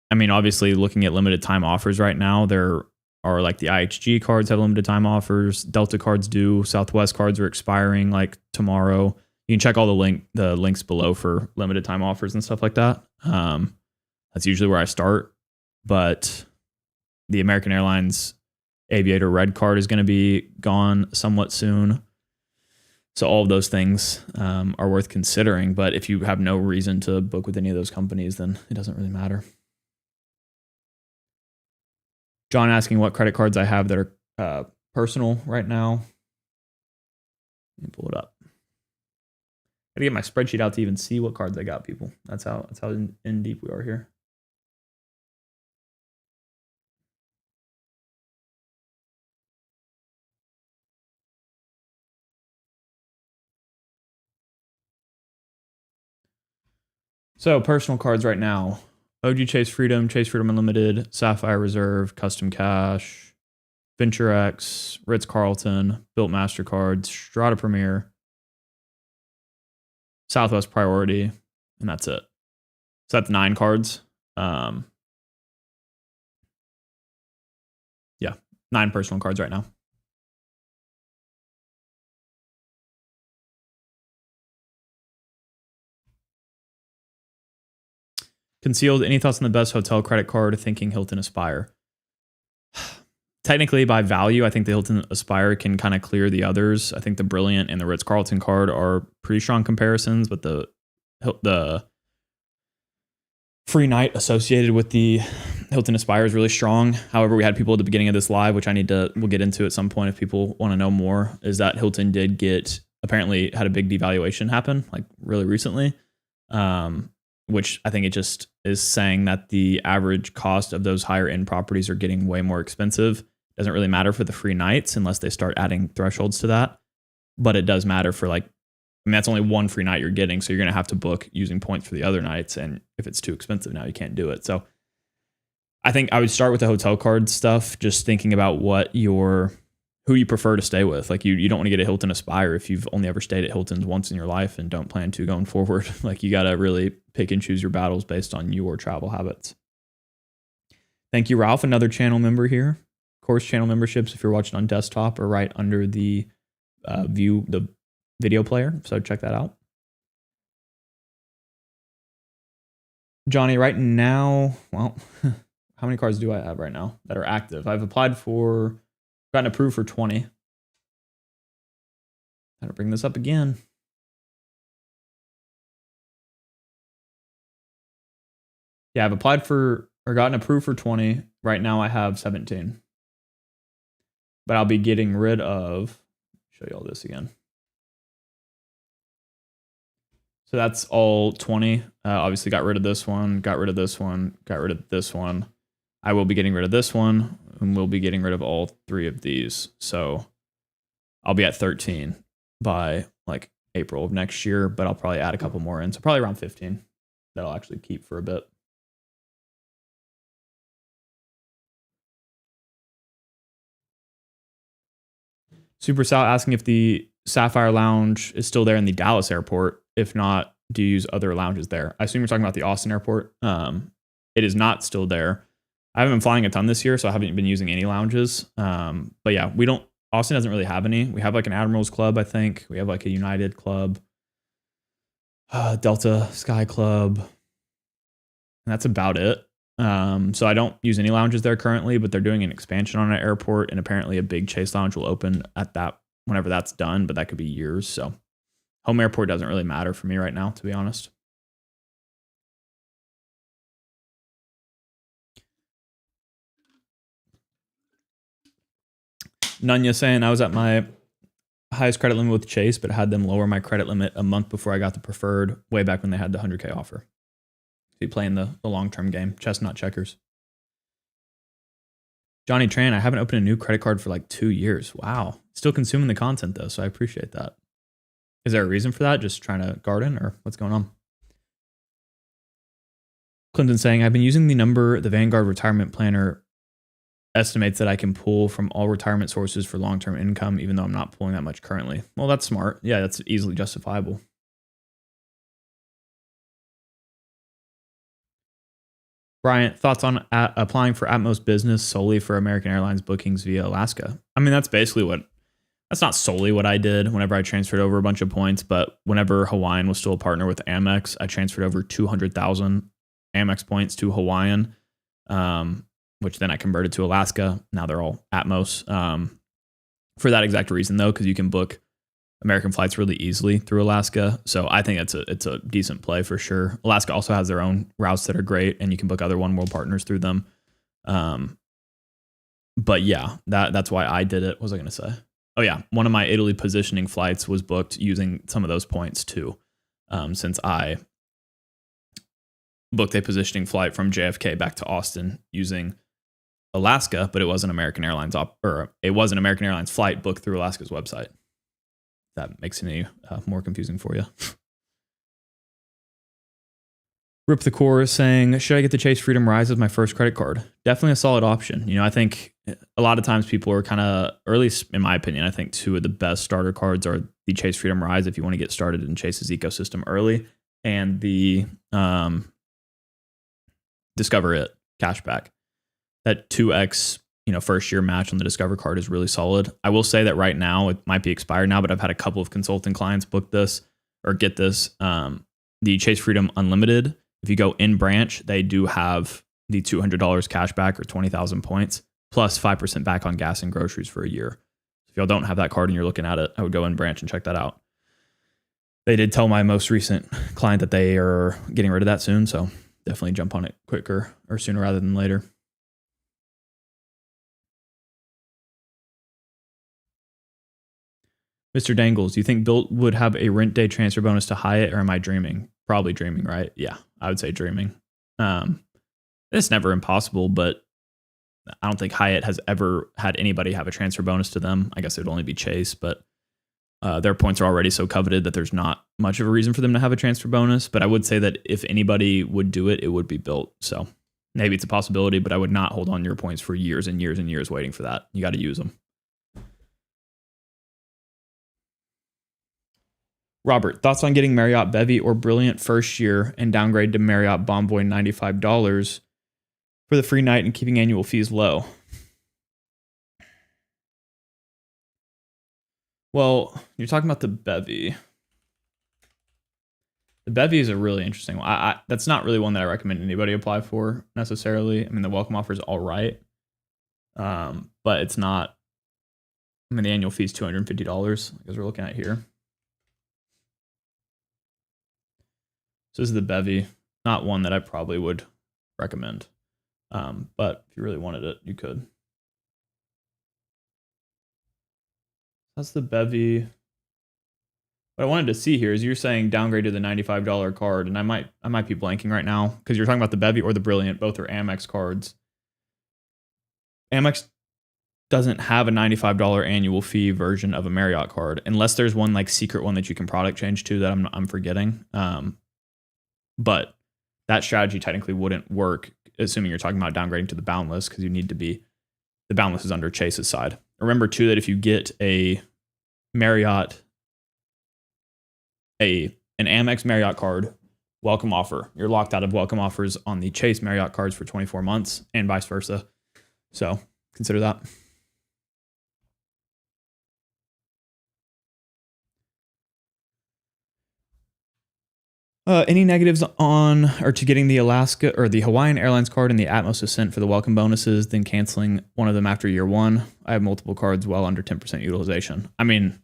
I mean, obviously, looking at limited time offers right now, there are like the IHG cards have limited time offers. Delta cards do. Southwest cards are expiring like tomorrow. You can check all the links below for limited time offers and stuff like that. That's usually where I start. But the American Airlines Aviator Red card is going to be gone somewhat soon. So all of those things are worth considering. But if you have no reason to book with any of those companies, then it doesn't really matter. John asking what credit cards I have that are personal right now. Let me pull it up. I gotta get my spreadsheet out to even see what cards I got, people. That's how in deep we are here. So personal cards right now: OG Chase Freedom Unlimited, Sapphire Reserve, Custom Cash, Venture X, Ritz Carlton, Built MasterCard, Strata Premier, Southwest Priority, and that's it. So that's 9 cards. Yeah, 9 personal cards right now. Concealed, any thoughts on the best hotel credit card? Thinking Hilton Aspire. Technically, by value, I think the Hilton Aspire can kind of clear the others. I think the Brilliant and the Ritz Carlton card are pretty strong comparisons, but the free night associated with the Hilton Aspire is really strong. However, we had people at the beginning of this live, which we'll get into at some point if people want to know more, is that Hilton apparently had a big devaluation happen like really recently. Which I think it just is saying that the average cost of those higher end properties are getting way more expensive. Doesn't really matter for the free nights unless they start adding thresholds to that. But it does matter for that's only one free night you're getting. So you're going to have to book using points for the other nights. And if it's too expensive now, you can't do it. So I think I would start with the hotel card stuff, just thinking about who you prefer to stay with. Like you don't want to get a Hilton Aspire if you've only ever stayed at Hilton's once in your life and don't plan to going forward. Like you got to really pick and choose your battles based on your travel habits. Thank you, Ralph. Another channel member here. Course channel memberships, if you're watching on desktop, are right under the the video player. So check that out. Johnny, right now, well, how many cards do I have right now that are active? I've gotten approved for 20. Gotta bring this up again. Yeah, I've gotten approved for 20. Right now I have 17. But I'll be getting rid of, show you all this again. So that's all 20. Obviously got rid of this one, got rid of this one, got rid of this one. I will be getting rid of this one, and we'll be getting rid of all 3 of these. So I'll be at 13 by like April of next year, but I'll probably add a couple more in. So probably around 15 that I'll actually keep for a bit. Super Sal asking if the Sapphire Lounge is still there in the Dallas airport. If not, do you use other lounges there? I assume you're talking about the Austin airport. It is not still there. I haven't been flying a ton this year, so I haven't been using any lounges. But yeah, Austin doesn't really have any. We have like an Admirals Club, I think. We have like a United Club, Delta Sky Club, and that's about it. So I don't use any lounges there currently, but they're doing an expansion on an airport, and apparently a big Chase lounge will open at that whenever that's done, but that could be years. So home airport doesn't really matter for me right now, to be honest. Nunya saying I was at my highest credit limit with Chase, but had them lower my credit limit a month before I got the preferred, way back when they had the 100K offer. Be playing the long-term game, chestnut checkers. Johnny Tran, I haven't opened a new credit card for like 2 years. Wow. Still consuming the content though, so I appreciate that. Is there a reason for that? Just trying to garden, or what's going on? Clinton saying, I've been using the number the Vanguard retirement planner estimates that I can pull from all retirement sources for long-term income, even though I'm not pulling that much currently. Well, that's smart. Yeah, that's easily justifiable. Bryant, thoughts on applying for Atmos Business solely for American Airlines bookings via Alaska? I mean, that's not solely what I did whenever I transferred over a bunch of points, but whenever Hawaiian was still a partner with Amex, I transferred over 200,000 Amex points to Hawaiian, which then I converted to Alaska. Now they're all Atmos. For that exact reason, though, because you can book American flights really easily through Alaska. So I think it's a decent play for sure. Alaska also has their own routes that are great, and you can book other One World partners through them. But yeah, that's why I did it. What was I going to say? Oh yeah, one of my Italy positioning flights was booked using some of those points too, since I booked a positioning flight from JFK back to Austin using Alaska, but it was an American Airlines flight booked through Alaska's website. That makes it any more confusing for you. Rip the Core is saying, should I get the Chase Freedom Rise as my first credit card? Definitely a solid option. You know, I think a lot of times people are kind of, or at least in my opinion, I think two of the best starter cards are the Chase Freedom Rise if you want to get started in Chase's ecosystem early, and the Discover It cashback. That 2x, first year match on the Discover card is really solid. I will say that right now it might be expired now, but I've had a couple of consulting clients book this or get this. The Chase Freedom Unlimited, if you go in branch, they do have the $200 cash back or 20,000 points plus 5% back on gas and groceries for a year. If y'all don't have that card and you're looking at it, I would go in branch and check that out. They did tell my most recent client that they are getting rid of that soon, so definitely jump on it quicker or sooner rather than later. Mr. Dangles, do you think Bilt would have a rent day transfer bonus to Hyatt, or am I dreaming? Probably dreaming, right? Yeah, I would say dreaming. It's never impossible, but I don't think Hyatt has ever had anybody have a transfer bonus to them. I guess it would only be Chase, but their points are already so coveted that there's not much of a reason for them to have a transfer bonus. But I would say that if anybody would do it, it would be Bilt. So maybe it's a possibility, but I would not hold on to your points for years and years and years waiting for that. You got to use them. Robert, thoughts on getting Marriott Bevy or Brilliant first year and downgrade to Marriott Bonvoy $95 for the free night and keeping annual fees low? Well, you're talking about the Bevy. The Bevy is a really interesting one. That's not really one that I recommend anybody apply for necessarily. I mean, the welcome offer is all right, but it's not. I mean, the annual fee is $250, as we're looking at here. So this is the Bevy, not one that I probably would recommend. But if you really wanted it, you could. That's the Bevy. What I wanted to see here is you're saying downgrade to the $95 card, and I might be blanking right now because you're talking about the Bevy or the Brilliant. Both are Amex cards. Amex doesn't have a $95 annual fee version of a Marriott card, unless there's one like secret one that you can product change to that I'm forgetting. But that strategy technically wouldn't work, assuming you're talking about downgrading to the Boundless, because you need to be, the Boundless is under Chase's side. Remember too that if you get a Marriott, an Amex Marriott card welcome offer, you're locked out of welcome offers on the Chase Marriott cards for 24 months and vice versa. So consider that. Any negatives on or to getting the Alaska or the Hawaiian Airlines card and the Atmos Ascent for the welcome bonuses, then canceling one of them after year one? I have multiple cards well under 10% utilization. I mean,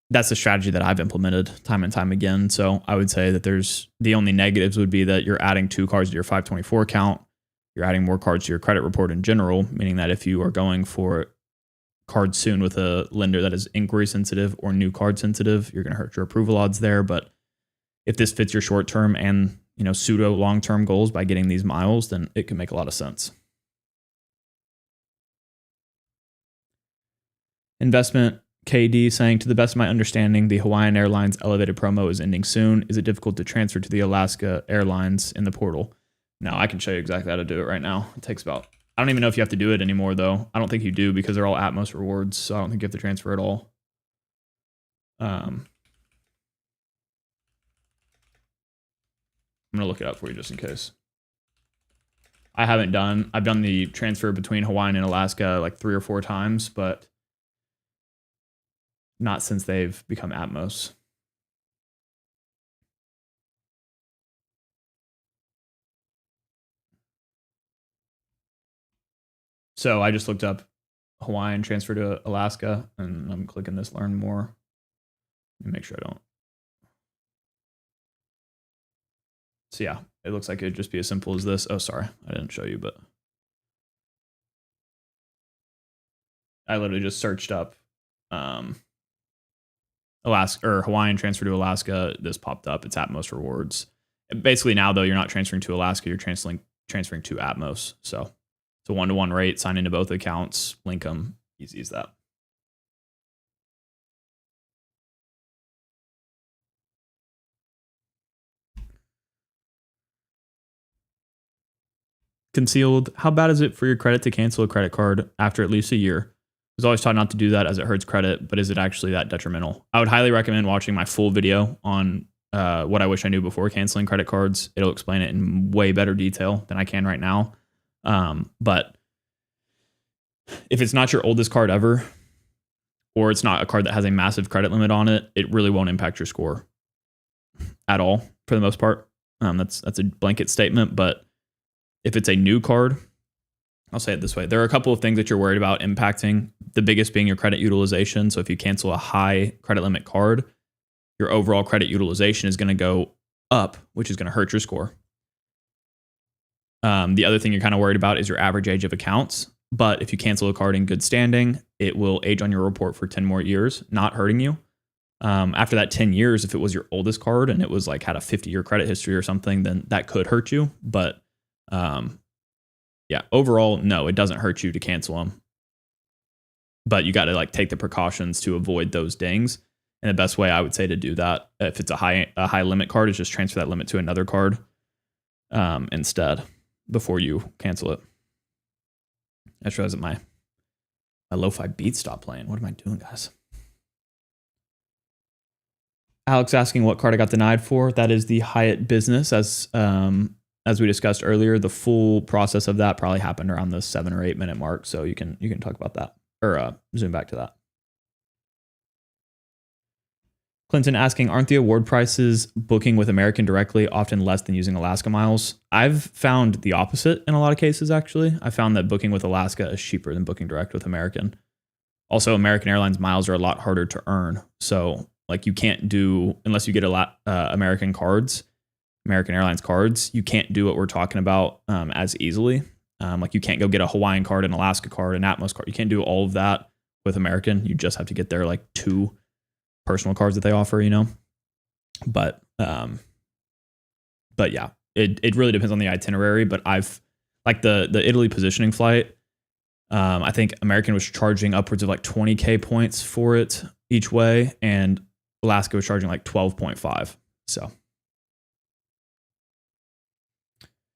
that's a strategy that I've implemented time and time again. So I would say that the only negatives would be that you're adding 2 cards to your 524 count. You're adding more cards to your credit report in general, meaning that if you are going for cards soon with a lender that is inquiry sensitive or new card sensitive, you're going to hurt your approval odds there. But if this fits your short term and pseudo long term goals by getting these miles, then it can make a lot of sense. Investment KD saying, to the best of my understanding, the Hawaiian Airlines elevated promo is ending soon. Is it difficult to transfer to the Alaska Airlines in the portal? No, I can show you exactly how to do it right now. It takes about, I don't even know if you have to do it anymore though. I don't think you do because they're all Atmos rewards. So I don't think you have to transfer at all. I'm going to look it up for you just in case. I've done the transfer between Hawaiian and Alaska like 3 or 4 times, but not since they've become Atmos. So I just looked up Hawaiian transfer to Alaska, and I'm clicking this learn more. Let me make sure I don't. So yeah, it looks like it'd just be as simple as this. Oh, sorry, I didn't show you, but I literally just searched up Alaska or Hawaiian transfer to Alaska. This popped up. It's Atmos rewards. Basically now though, you're not transferring to Alaska, you're transferring to Atmos. So it's a 1-to-1 rate, sign into both accounts, link them, easy as that. Concealed, how bad is it for your credit to cancel a credit card after at least a year? I was always taught not to do that as it hurts credit, but is it actually that detrimental? I would highly recommend watching my full video on what I wish I knew before canceling credit cards. It'll explain it in way better detail than I can right now. But if it's not your oldest card ever, or it's not a card that has a massive credit limit on it, it really won't impact your score at all for the most part. That's a blanket statement, but if it's a new card, I'll say it this way. There are a couple of things that you're worried about impacting, the biggest being your credit utilization. So if you cancel a high credit limit card, your overall credit utilization is going to go up, which is going to hurt your score. The other thing you're kind of worried about is your average age of accounts. But if you cancel a card in good standing, it will age on your report for 10 more years, not hurting you. After that 10 years, if it was your oldest card and it was like had a 50-year credit history or something, then that could hurt you. But yeah, overall, no, it doesn't hurt you to cancel them. But you got to like take the precautions to avoid those dings. And the best way I would say to do that, if it's a high limit card, is just transfer that limit to another card instead before you cancel it. I just realized that my lo-fi beats stopped playing. What am I doing, guys? Alex asking what card I got denied for. That is the Hyatt Business. As we discussed earlier, the full process of that probably happened around the 7 or 8 minute mark. So you can talk about that or zoom back to that. Clinton asking, aren't the award prices booking with American directly often less than using Alaska miles? I've found the opposite in a lot of cases, actually. I found that booking with Alaska is cheaper than booking direct with American. Also, American Airlines miles are a lot harder to earn. So like you can't do, unless you get a lot American Airlines cards, you can't do what we're talking about as easily. Like you can't go get a Hawaiian card, an Alaska card, an Atmos card. You can't do all of that with American. You just have to get their like 2 personal cards that they offer, but yeah, it really depends on the itinerary. But I've like the Italy positioning flight. I think American was charging upwards of like 20K points for it each way, and Alaska was charging like 12.5. So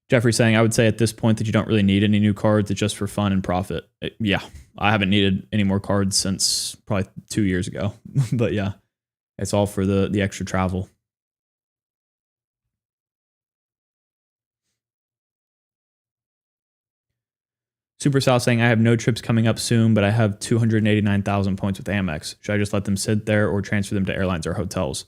Jeffrey saying, I would say at this point that you don't really need any new cards. It's just for fun and profit. Yeah, I haven't needed any more cards since probably 2 years ago. But yeah, it's all for the extra travel. Super Sal saying, I have no trips coming up soon, but I have 289,000 points with Amex. Should I just let them sit there or transfer them to airlines or hotels?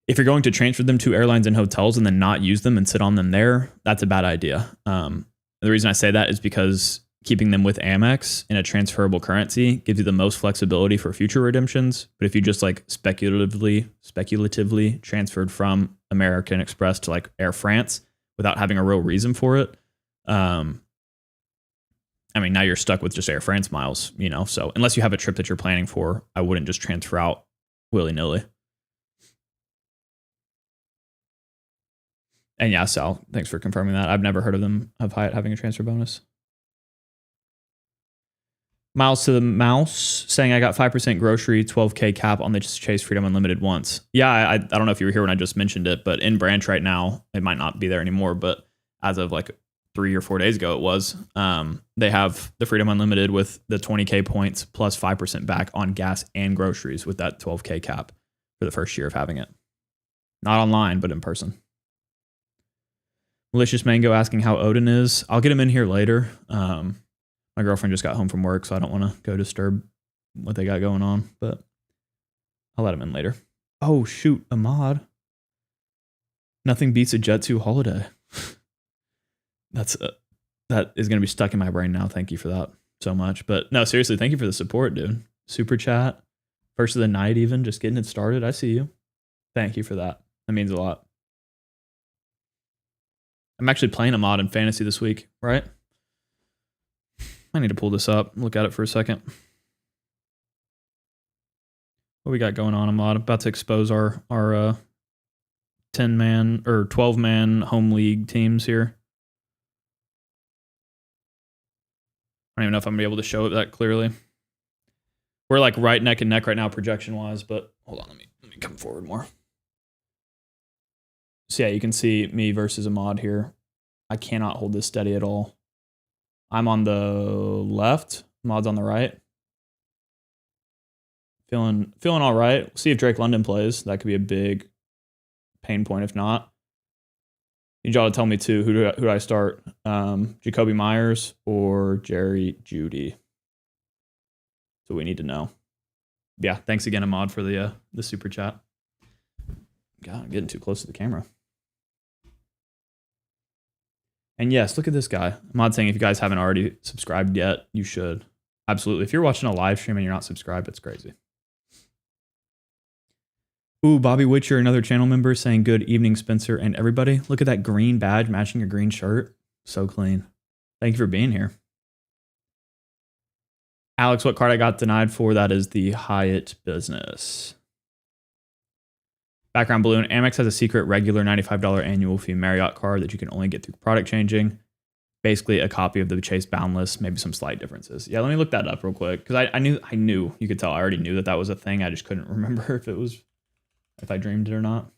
If you're going to transfer them to airlines and hotels and then not use them and sit on them there, that's a bad idea. The reason I say that is because keeping them with Amex in a transferable currency gives you the most flexibility for future redemptions. But if you just like speculatively transferred from American Express to like Air France without having a real reason for it, I mean, now you're stuck with just Air France miles, you know. So unless you have a trip that you're planning for, I wouldn't just transfer out willy-nilly. And yeah, Sal, thanks for confirming that. I've never heard of Hyatt having a transfer bonus. Miles to the Mouse saying I got 5% grocery, 12K cap on the Chase Freedom Unlimited once. Yeah, I don't know if you were here when I just mentioned it, but in branch right now, it might not be there anymore, but as of like 3 or 4 days ago, it was. They have the Freedom Unlimited with the 20K points plus 5% back on gas and groceries with that 12K cap for the first year of having it. Not online, but in person. Malicious Mango asking how Odin is. I'll get him in here later. My girlfriend just got home from work, so I don't want to go disturb what they got going on, but I'll let him in later. Oh, shoot, Ahmad. Nothing beats a Jet2 holiday. That is going to be stuck in my brain now. Thank you for that so much. But no, seriously, thank you for the support, dude. Super chat. First of the night even, just getting it started. I see you. Thank you for that. That means a lot. I'm actually playing Ahmad in fantasy this week, right? I need to pull this up, look at it for a second. What we got going on, Ahmad? About to expose our 10-man or 12-man home league teams here. I don't even know if I'm gonna be able to show it that clearly. We're like right neck and neck right now projection-wise, but hold on, let me come forward more. So yeah, you can see me versus Ahmad here. I cannot hold this steady at all. I'm on the left. Mod's on the right. Feeling all right. We'll see if Drake London plays. That could be a big pain point if not. You need y'all to tell me too. Who do I start? Jacoby Myers or Jerry Jeudy? So we need to know. Yeah, thanks again, Ahmad, for the super chat. God, I'm getting too close to the camera. And yes, look at this guy. I'm not saying if you guys haven't already subscribed yet, you should. Absolutely. If you're watching a live stream and you're not subscribed, it's crazy. Ooh, Bobby Witcher, another channel member, saying good evening, Spencer and everybody. Look at that green badge matching your green shirt. So clean. Thank you for being here. Alex, what card I got denied for? That is the Hyatt Business. Background balloon. Amex has a secret regular $95 annual fee Marriott card that you can only get through product changing. Basically a copy of the Chase Boundless, maybe some slight differences. Yeah, let me look that up real quick because I knew you could tell I already knew that was a thing. I just couldn't remember if I dreamed it or not.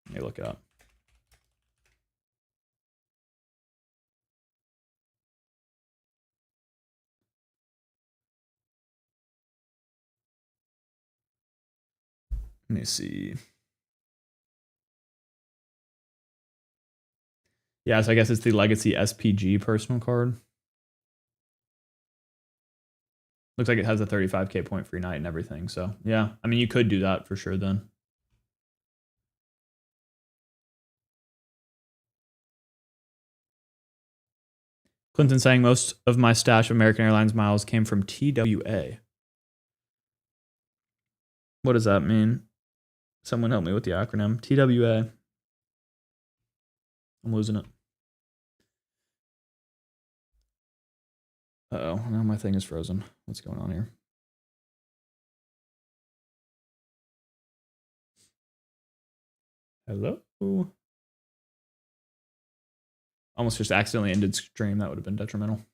Let me look it up. Let me see. Yeah, so I guess it's the Legacy SPG personal card. Looks like it has a 35K point free night and everything. So yeah, I mean, you could do that for sure then. Clinton saying most of my stash of American Airlines miles came from TWA. What does that mean? Someone help me with the acronym. TWA. I'm losing it. Uh-oh, now my thing is frozen. What's going on here? Hello? Almost just accidentally ended stream. That would have been detrimental. Let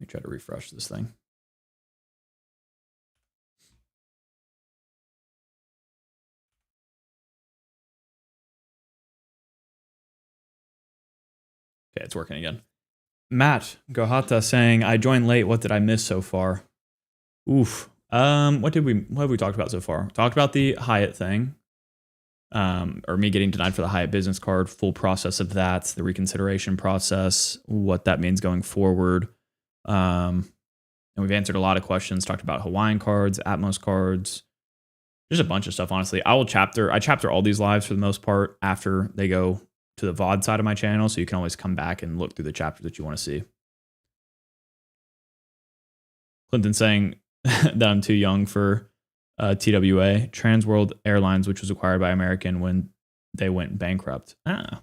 me try to refresh this thing. Okay, it's working again. Matt Gohata saying, I joined late. What did I miss so far? Oof. What have we talked about so far? Talked about the Hyatt thing. Or me getting denied for the Hyatt business card, full process of that, the reconsideration process, what that means going forward. And we've answered a lot of questions, talked about Hawaiian cards, Atmos cards, just a bunch of stuff, honestly. I chapter all these lives for the most part after they go to the VOD side of my channel, so you can always come back and look through the chapters that you want to see. Clinton saying that I'm too young for TWA, Trans World Airlines, which was acquired by American when they went bankrupt. Ah,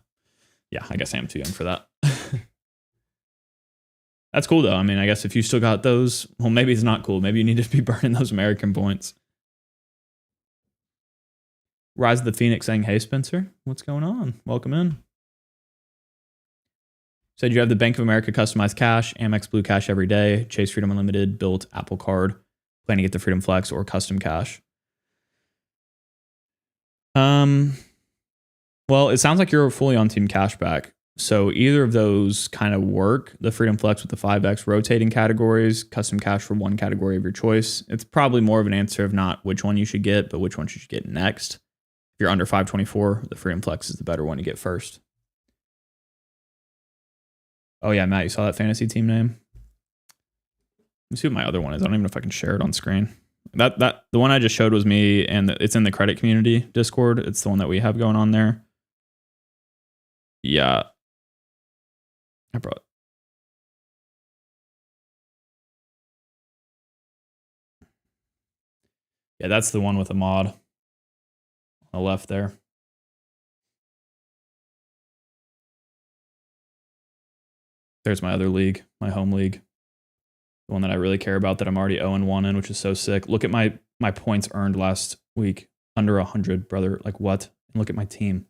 Yeah, I guess I am too young for that. That's cool though. I mean, I guess if you still got those, well, maybe it's not cool. Maybe you need to be burning those American points. Rise of the Phoenix saying, hey, Spencer, what's going on? Welcome in. Said you have the Bank of America customized cash, Amex Blue Cash every day, Chase Freedom Unlimited, built Apple Card, plan to get the Freedom Flex or custom cash. Well, it sounds like you're fully on Team Cashback. So either of those kind of work. The Freedom Flex with the 5x rotating categories, custom cash for one category of your choice. It's probably more of an answer of not which one you should get, but which one you should get next. If you're under 524, the Freedom Flex is the better one to get first. Oh yeah, Matt, you saw that fantasy team name? Let me see what my other one is. I don't even know if I can share it on screen. The one I just showed was me, and it's in the credit community Discord. It's the one that we have going on there. Yeah. I brought. Yeah, that's the one with a mod on the left there. There's my other league, my home league. The one that I really care about that I'm already 0-1 in, which is so sick. Look at my points earned last week. Under 100, brother. Like what? And look at my team.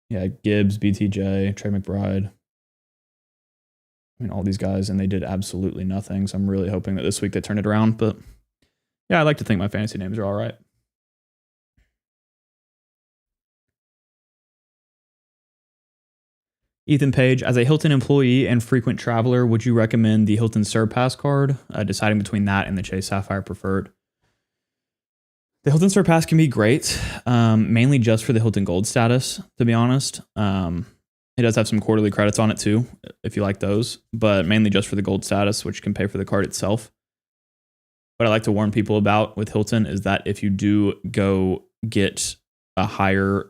Yeah, Gibbs, BTJ, Trey McBride. I mean, all these guys, and they did absolutely nothing. So I'm really hoping that this week they turn it around. But yeah, I like to think my fantasy names are all right. Ethan Page, as a Hilton employee and frequent traveler, would you recommend the Hilton Surpass card? Deciding between that and the Chase Sapphire Preferred. The Hilton Surpass can be great, mainly just for the Hilton Gold status, to be honest. It does have some quarterly credits on it too, if you like those, but mainly just for the Gold status, which can pay for the card itself. What I like to warn people about with Hilton is that if you do go get a higher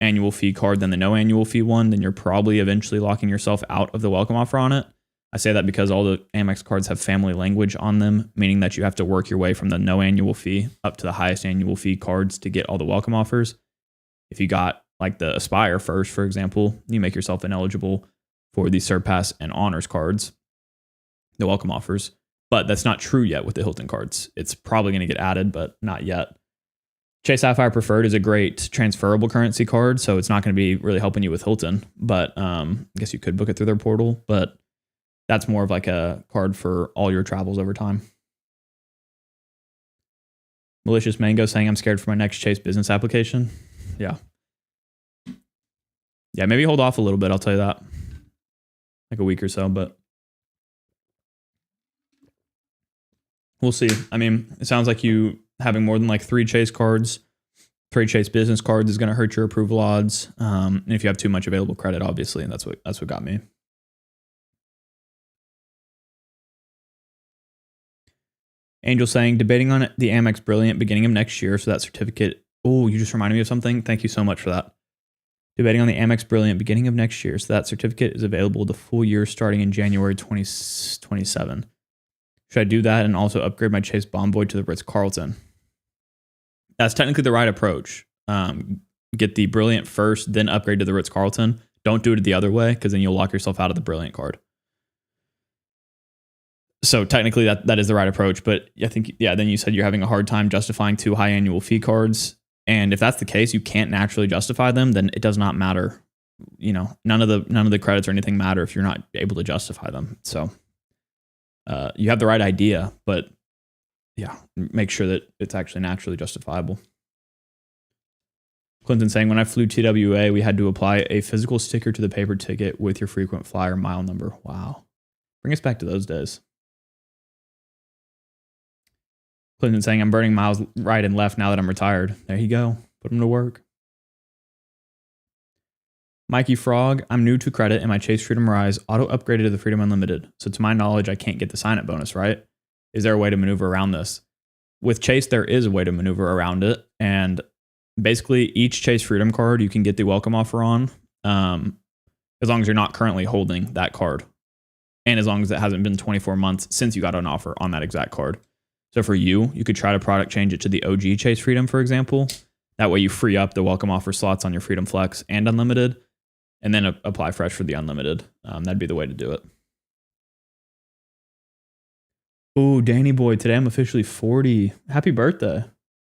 annual fee card than the no annual fee one, then you're probably eventually locking yourself out of the welcome offer on it. I say that because all the Amex cards have family language on them, meaning that you have to work your way from the no annual fee up to the highest annual fee cards to get all the welcome offers. If you got like the Aspire first, for example, you make yourself ineligible for the Surpass and Honors cards, the welcome offers. But that's not true yet with the Hilton cards. It's probably going to get added, but not yet. Chase Sapphire Preferred is a great transferable currency card, so it's not going to be really helping you with Hilton. But I guess you could book it through their portal, but that's more of like a card for all your travels over time. Malicious Mango saying, I'm scared for my next Chase business application. Yeah. Yeah, maybe hold off a little bit, I'll tell you that. Like a week or so, but we'll see. I mean, it sounds like you having more than like 3 Chase cards, 3 Chase business cards is going to hurt your approval odds. And if you have too much available credit, obviously, and that's what got me. Angel saying, debating on the Amex Brilliant beginning of next year. So that certificate. Oh, you just reminded me of something. Thank you so much for that. Debating on the Amex Brilliant beginning of next year. So that certificate is available the full year starting in January 2027. Should I do that and also upgrade my Chase Bomboy to the Ritz-Carlton? That's technically the right approach. Get the Brilliant first, then upgrade to the Ritz-Carlton. Don't do it the other way, because then you'll lock yourself out of the Brilliant card. So technically that is the right approach. But I think, yeah, then you said you're having a hard time justifying 2 high annual fee cards. And if that's the case, you can't naturally justify them, then it does not matter. You know, none of the credits or anything matter if you're not able to justify them. So you have the right idea, but yeah, make sure that it's actually naturally justifiable. Clinton saying, when I flew TWA, we had to apply a physical sticker to the paper ticket with your frequent flyer mile number. Wow. Bring us back to those days. Clinton saying, I'm burning miles right and left now that I'm retired. There you go. Put them to work. Mikey Frog, I'm new to credit and my Chase Freedom Rise auto upgraded to the Freedom Unlimited. So to my knowledge, I can't get the sign-up bonus, right? Is there a way to maneuver around this? With Chase, there is a way to maneuver around it. And basically, each Chase Freedom card you can get the welcome offer on, as long as you're not currently holding that card. And as long as it hasn't been 24 months since you got an offer on that exact card. So for you, you could try to product change it to the OG Chase Freedom, for example. That way you free up the welcome offer slots on your Freedom Flex and Unlimited, and then apply fresh for the Unlimited. That'd be the way to do it. Ooh, Danny boy, today I'm officially 40. Happy birthday.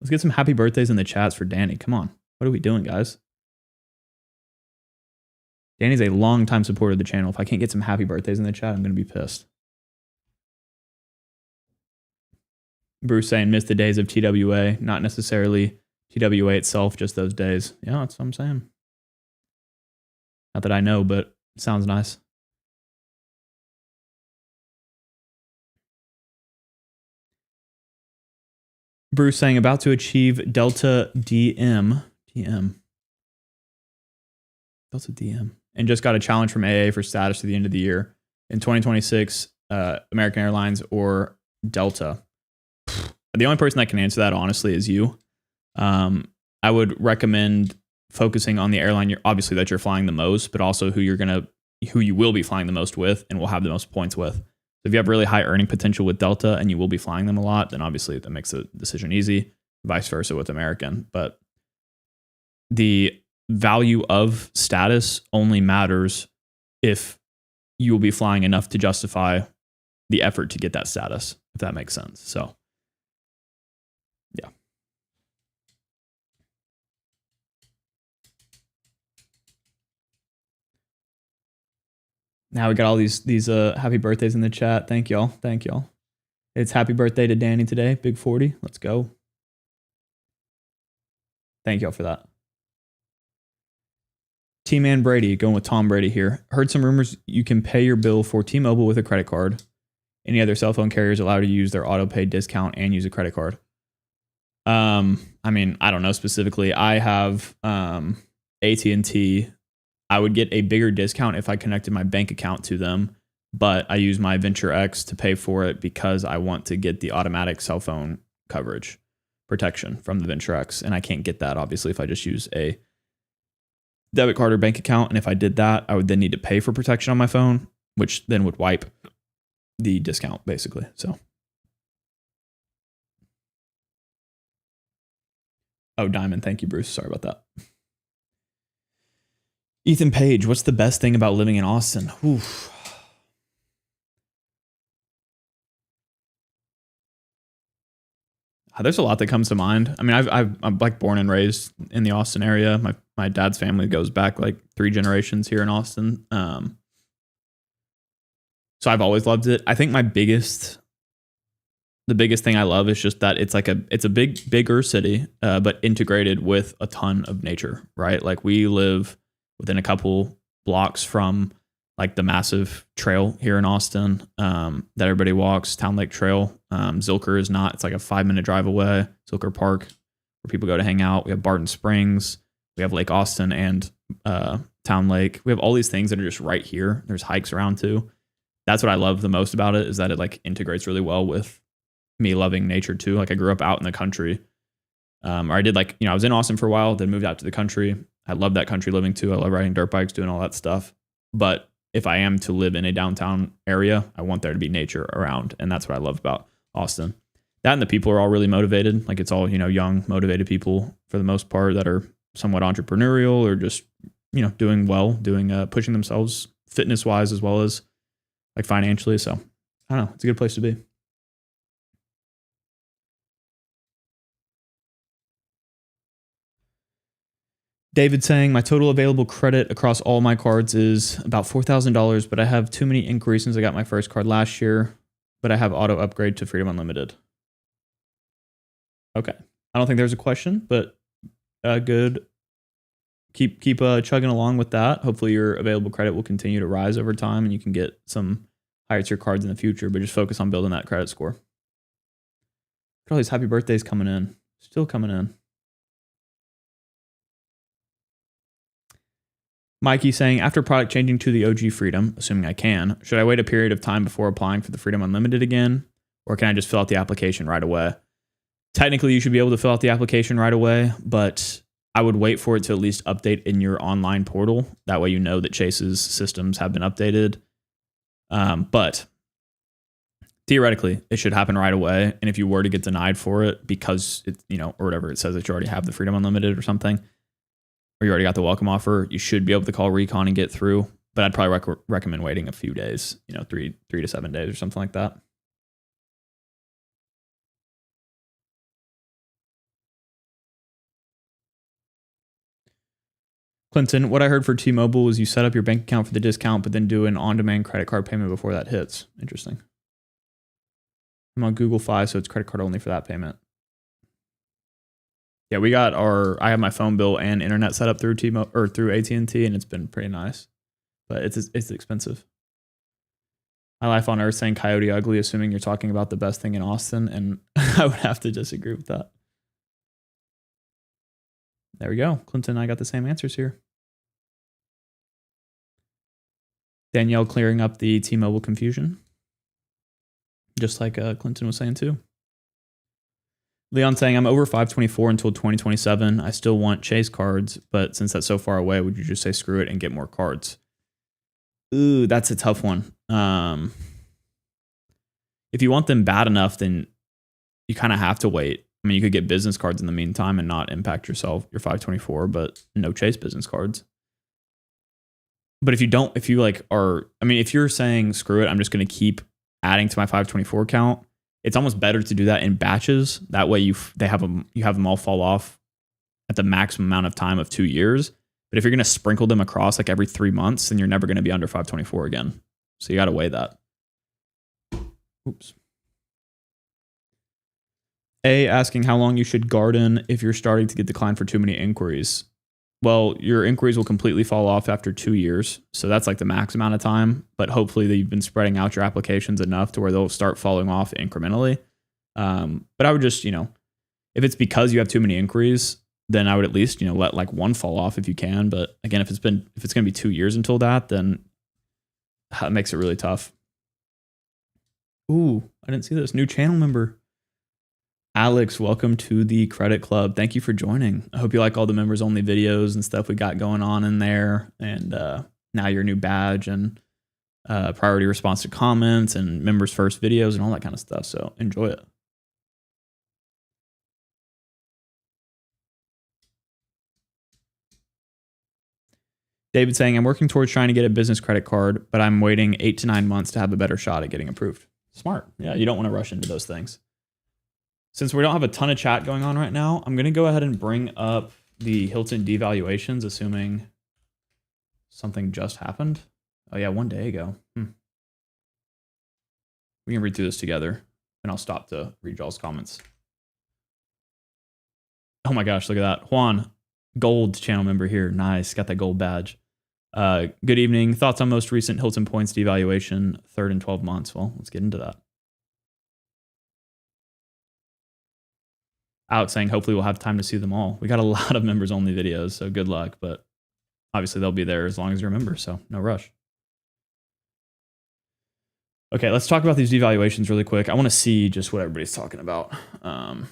Let's get some happy birthdays in the chats for Danny. Come on. What are we doing, guys? Danny's a long-time supporter of the channel. If I can't get some happy birthdays in the chat, I'm going to be pissed. Bruce saying, miss the days of TWA. Not necessarily TWA itself, just those days. Yeah, that's what I'm saying. Not that I know, but it sounds nice. Bruce saying, about to achieve Delta DM. Delta DM. And just got a challenge from AA for status to the end of the year. In 2026, American Airlines or Delta. The only person that can answer that, honestly, is you. I would recommend focusing on the airline obviously that you're flying the most, but also who you will be flying the most with and will have the most points with. So if you have really high earning potential with Delta and you will be flying them a lot, then obviously that makes the decision easy. Vice versa with American. But the value of status only matters if you will be flying enough to justify the effort to get that status, if that makes sense. So, yeah. Now we got all these happy birthdays in the chat. Thank y'all. Thank y'all. It's happy birthday to Danny today. Big 40. Let's go. Thank y'all for that. T-Man Brady, going with Tom Brady here. Heard some rumors you can pay your bill for T-Mobile with a credit card. Any other cell phone carriers allow you to use their auto pay discount and use a credit card? I mean, I don't know specifically. I have AT&T. I would get a bigger discount if I connected my bank account to them, but I use my Venture X to pay for it because I want to get the automatic cell phone coverage protection from the Venture X, and I can't get that obviously if I just use a debit card or bank account. And if I did that, I would then need to pay for protection on my phone, which then would wipe the discount basically. So, oh, Diamond, thank you, Bruce. Sorry about that. Ethan Page, what's the best thing about living in Austin? Oof. There's a lot that comes to mind. I mean, I'm like born and raised in the Austin area. My dad's family goes back like 3 generations here in Austin. So I've always loved it. I think the biggest thing I love is just that it's a bigger city, but integrated with a ton of nature, right? Like we live within a couple blocks from like the massive trail here in Austin that everybody walks, Town Lake Trail. Zilker is not. It's like a 5-minute drive away. Zilker Park, where people go to hang out. We have Barton Springs. We have Lake Austin and Town Lake. We have all these things that are just right here. There's hikes around too. That's what I love the most about it, is that it like integrates really well with me loving nature too. Like I grew up out in the country. Or I did I was in Austin for a while, then moved out to the country. I love that country living too. I love riding dirt bikes, doing all that stuff. But if I am to live in a downtown area, I want there to be nature around. And that's what I love about Austin. That and the people are all really motivated. Like it's all, young, motivated people for the most part that are somewhat entrepreneurial or just, doing well, pushing themselves fitness wise as well as like financially. So I don't know. It's a good place to be. David saying, my total available credit across all my cards is about $4,000, but I have too many inquiries since I got my first card last year, but I have auto upgrade to Freedom Unlimited. Okay. I don't think there's a question, but good. Keep chugging along with that. Hopefully your available credit will continue to rise over time and you can get some higher tier cards in the future, but just focus on building that credit score. Look at all these happy birthdays coming in. Still coming in. Mikey saying, after product changing to the OG Freedom, assuming I can, should I wait a period of time before applying for the Freedom Unlimited again? Or can I just fill out the application right away? Technically, you should be able to fill out the application right away, but I would wait for it to at least update in your online portal. That way you know that Chase's systems have been updated. But theoretically, it should happen right away. And if you were to get denied for it because it, or whatever, it says that you already have the Freedom Unlimited or something, or you already got the welcome offer, you should be able to call recon and get through. But I'd probably recommend waiting a few days, 3 to 7 days or something like that. Clinton, what I heard for T-Mobile was you set up your bank account for the discount, but then do an on-demand credit card payment before that hits. Interesting. I'm on Google Fi, so it's credit card only for that payment. Yeah, I have my phone bill and internet set up through T-Mobile or through AT&T, and it's been pretty nice, but it's expensive. My Life on Earth saying Coyote Ugly, assuming you're talking about the best thing in Austin, and I would have to disagree with that. There we go. Clinton and I got the same answers here. Danielle clearing up the T-Mobile confusion, just like Clinton was saying too. Leon saying, I'm over 524 until 2027. I still want Chase cards, but since that's so far away, would you just say screw it and get more cards? Ooh, that's a tough one. If you want them bad enough, then you kind of have to wait. I mean, you could get business cards in the meantime and not impact your 524, but no Chase business cards. But if you're saying screw it, I'm just going to keep adding to my 524 count, it's almost better to do that in batches. That way you have them all fall off at the maximum amount of time of 2 years. But if you're going to sprinkle them across like every 3 months, then you're never going to be under 524 again. So you got to weigh that. Oops. A asking how long you should garden if you're starting to get declined for too many inquiries. Well, your inquiries will completely fall off after 2 years. So that's like the max amount of time. But hopefully you've been spreading out your applications enough to where they'll start falling off incrementally. But I would just, if it's because you have too many inquiries, then I would at least, let like one fall off if you can. But again, if it's going to be 2 years until that, then it makes it really tough. Ooh, I didn't see this. New channel member. Alex, welcome to the Credit Club. Thank you for joining. I hope you like all the members only videos and stuff we got going on in there. And now your new badge and priority response to comments and members first videos and all that kind of stuff. So enjoy it. David saying, I'm working towards trying to get a business credit card, but I'm waiting 8 to 9 months to have a better shot at getting approved. Smart. Yeah, you don't want to rush into those things. Since we don't have a ton of chat going on right now, I'm going to go ahead and bring up the Hilton devaluations, assuming something just happened. Oh yeah, 1 day ago. We can read through this together, and I'll stop to read y'all's comments. Oh my gosh, look at that. Juan, gold channel member here. Nice, got that gold badge. Good evening. Thoughts on most recent Hilton points devaluation, 3rd in 12 months? Well, let's get into that. Alex saying, hopefully we'll have time to see them all. We got a lot of members only videos, so good luck. But obviously they'll be there as long as you're a member, so no rush. Okay, let's talk about these devaluations really quick. I want to see just what everybody's talking about. So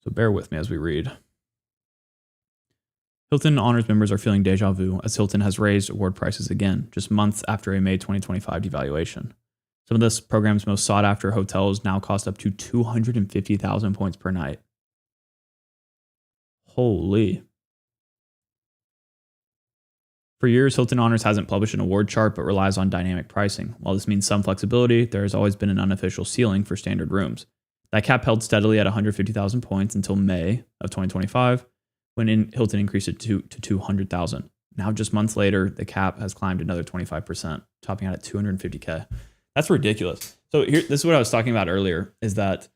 bear with me as we read. Hilton Honors members are feeling deja vu as Hilton has raised award prices again, just months after a May 2025 devaluation. Some of this program's most sought after hotels now cost up to 250,000 points per night. Holy. For years, Hilton Honors hasn't published an award chart but relies on dynamic pricing. While this means some flexibility, there has always been an unofficial ceiling for standard rooms. That cap held steadily at 150,000 points until May of 2025, when Hilton increased it to 200,000. Now, just months later, the cap has climbed another 25%, topping out at 250K. That's ridiculous. So this is what I was talking about earlier, is that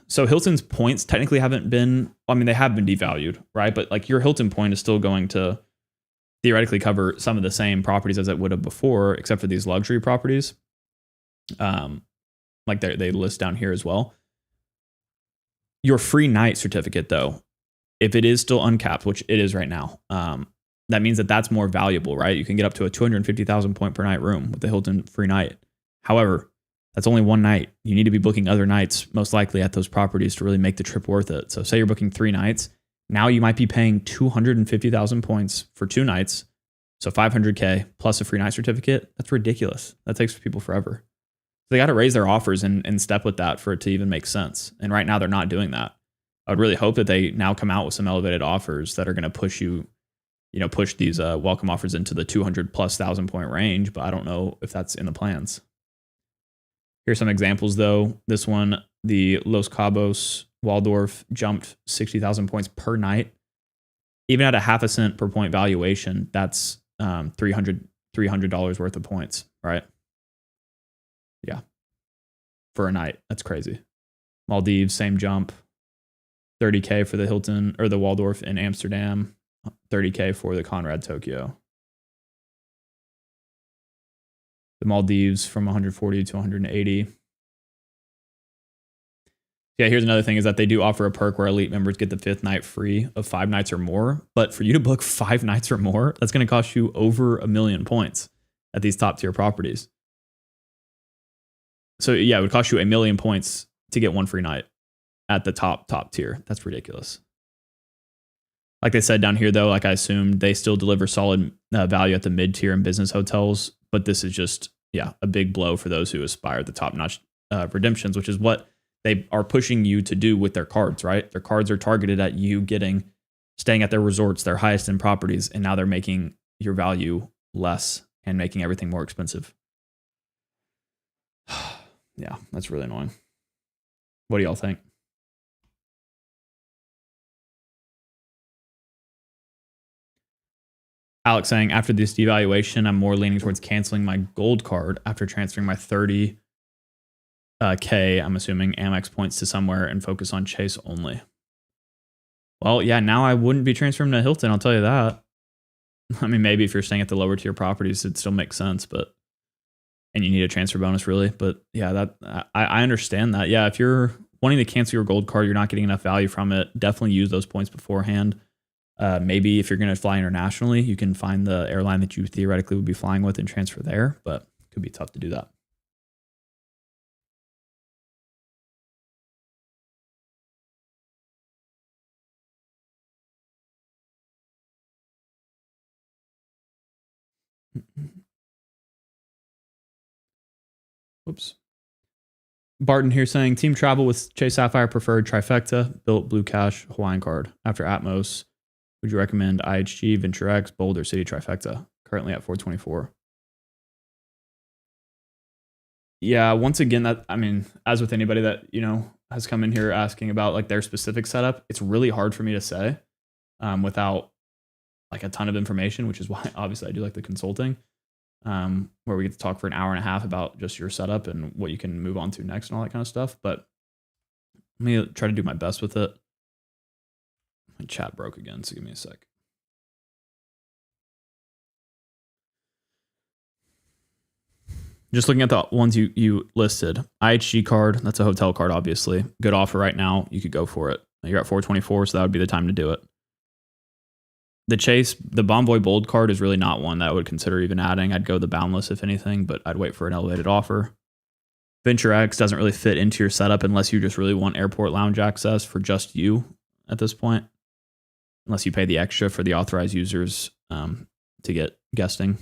so Hilton's points technically haven't been, they have been devalued, right? But like your Hilton point is still going to theoretically cover some of the same properties as it would have before, except for these luxury properties. Like they list down here as well. Your free night certificate, though, if it is still uncapped, which it is right now, that means that that's more valuable, right? You can get up to a 250,000 point per night room with the Hilton free night. However, that's only one night. You need to be booking other nights, most likely at those properties, to really make the trip worth it. So say you're booking 3 nights. Now you might be paying 250,000 points for 2 nights So 500K plus a free night certificate, that's ridiculous. That takes people forever. They got to raise their offers and step with that for it to even make sense. And right now they're not doing that. I would really hope that they now come out with some elevated offers that are going to push push these welcome offers into the 200,000+ point range, but I don't know if that's in the plans. Here's some examples though. This one, the Los Cabos Waldorf jumped 60,000 points per night. Even at a half a cent per point valuation, that's $300 worth of points, right? Yeah. For a night. That's crazy. Maldives, same jump. 30K for the Hilton or the Waldorf in Amsterdam. 30K for the Conrad Tokyo. The Maldives from 140 to 180. Yeah, here's another thing is that they do offer a perk where elite members get the 5th night free of 5 nights or more. But for you to book 5 nights or more, that's going to cost you over 1 million points at these top tier properties. So yeah, it would cost you 1 million points to get 1 free night at the top tier. That's ridiculous. Like they said down here though, like I assumed, they still deliver solid value at the mid tier and business hotels. But this is just, a big blow for those who aspire to top notch redemptions, which is what they are pushing you to do with their cards, right? Their cards are targeted at you staying at their resorts, their highest end properties, and now they're making your value less and making everything more expensive. Yeah, that's really annoying. What do y'all think? Alex saying, after this devaluation, I'm more leaning towards canceling my gold card after transferring my 30K, I'm assuming, Amex points to somewhere and focus on Chase only. Well, yeah, now I wouldn't be transferring to Hilton, I'll tell you that. I mean, maybe if you're staying at the lower tier properties, it still makes sense, and you need a transfer bonus really. But yeah, that I understand that. Yeah, if you're wanting to cancel your gold card, you're not getting enough value from it, definitely use those points beforehand. Maybe if you're going to fly internationally, you can find the airline that you theoretically would be flying with and transfer there, but it could be tough to do that. Whoops. Barton here saying, team travel with Chase Sapphire preferred trifecta, built Blue Cash, Hawaiian card. After Atmos, would you recommend IHG, Venture X, Bold, or City trifecta? Currently at 424. Yeah, once again, as with anybody that, has come in here asking about like their specific setup, it's really hard for me to say without like a ton of information, which is why obviously I do like the consulting, where we get to talk for an hour and a half about just your setup and what you can move on to next and all that kind of stuff. But let me try to do my best with it. My chat broke again, so give me a sec. Just looking at the ones you listed. IHG card, that's a hotel card, obviously. Good offer right now. You could go for it. You're at 424, so that would be the time to do it. The Chase, the Bonvoy Bold card is really not one that I would consider even adding. I'd go the Boundless if anything, but I'd wait for an elevated offer. Venture X doesn't really fit into your setup unless you just really want airport lounge access for just you at this point. Unless you pay the extra for the authorized users to get guesting.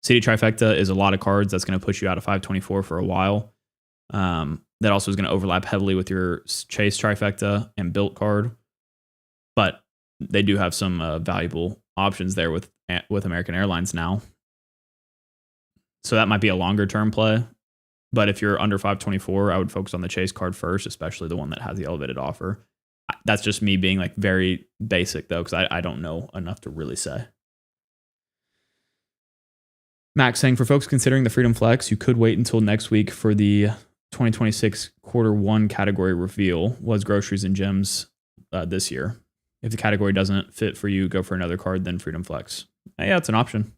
City Trifecta is a lot of cards. That's going to push you out of 524 for a while. That also is going to overlap heavily with your Chase Trifecta and Built card. But they do have some valuable options there with American Airlines now. So that might be a longer term play. But if you're under 524, I would focus on the Chase card first, especially the one that has the elevated offer. That's just me being like very basic though, because I don't know enough to really say. Max saying, for folks considering the Freedom Flex, you could wait until next week for the 2026 Q1 category reveal. Was groceries and gyms this year? If the category doesn't fit for you, go for another card, then Freedom Flex. Yeah, it's an option.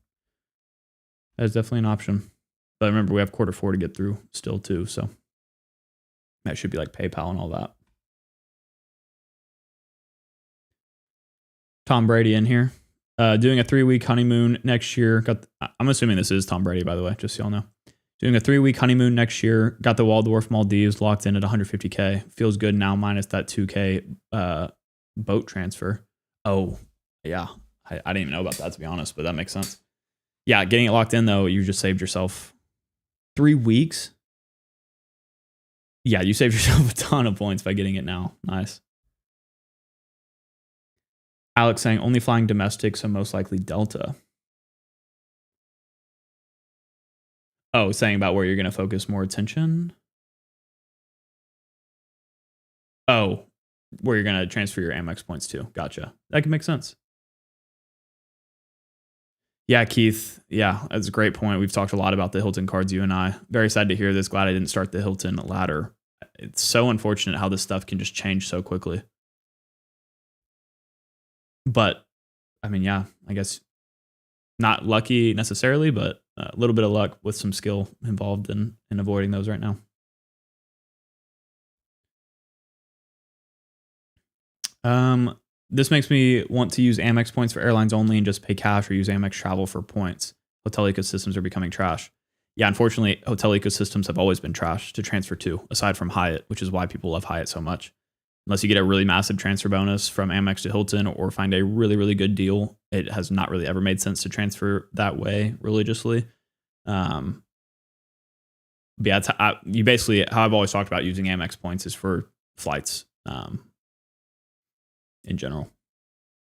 That's definitely an option. But remember, we have Q4 to get through still too, so that should be like PayPal and all that. Tom Brady in here. Doing a 3-week honeymoon next year. I'm assuming this is Tom Brady, by the way, just so y'all know. Doing a 3-week honeymoon next year. Got the Waldorf Maldives locked in at 150K. Feels good now, minus that 2K boat transfer. Oh, yeah. I didn't even know about that, to be honest, but that makes sense. Yeah, getting it locked in, though, you just saved yourself 3 weeks. Yeah, you saved yourself a ton of points by getting it now. Nice. Alex saying only flying domestic, so most likely Delta. Oh, saying about where you're going to focus more attention. Oh, where you're going to transfer your Amex points to. Gotcha. That can make sense. Yeah, Keith. Yeah, that's a great point. We've talked a lot about the Hilton cards, you and I. Very sad to hear this. Glad I didn't start the Hilton ladder. It's so unfortunate how this stuff can just change so quickly. But, I mean, yeah, I guess not lucky necessarily, but a little bit of luck with some skill involved in avoiding those right now. This makes me want to use Amex points for airlines only and just pay cash, or use Amex travel for points. Hotel ecosystems are becoming trash. Yeah, unfortunately, hotel ecosystems have always been trash to transfer to, aside from Hyatt, which is why people love Hyatt so much. Unless you get a really massive transfer bonus from Amex to Hilton or find a really, really good deal, it has not really ever made sense to transfer that way religiously. But yeah, you basically, how I've always talked about using Amex points is for flights in general.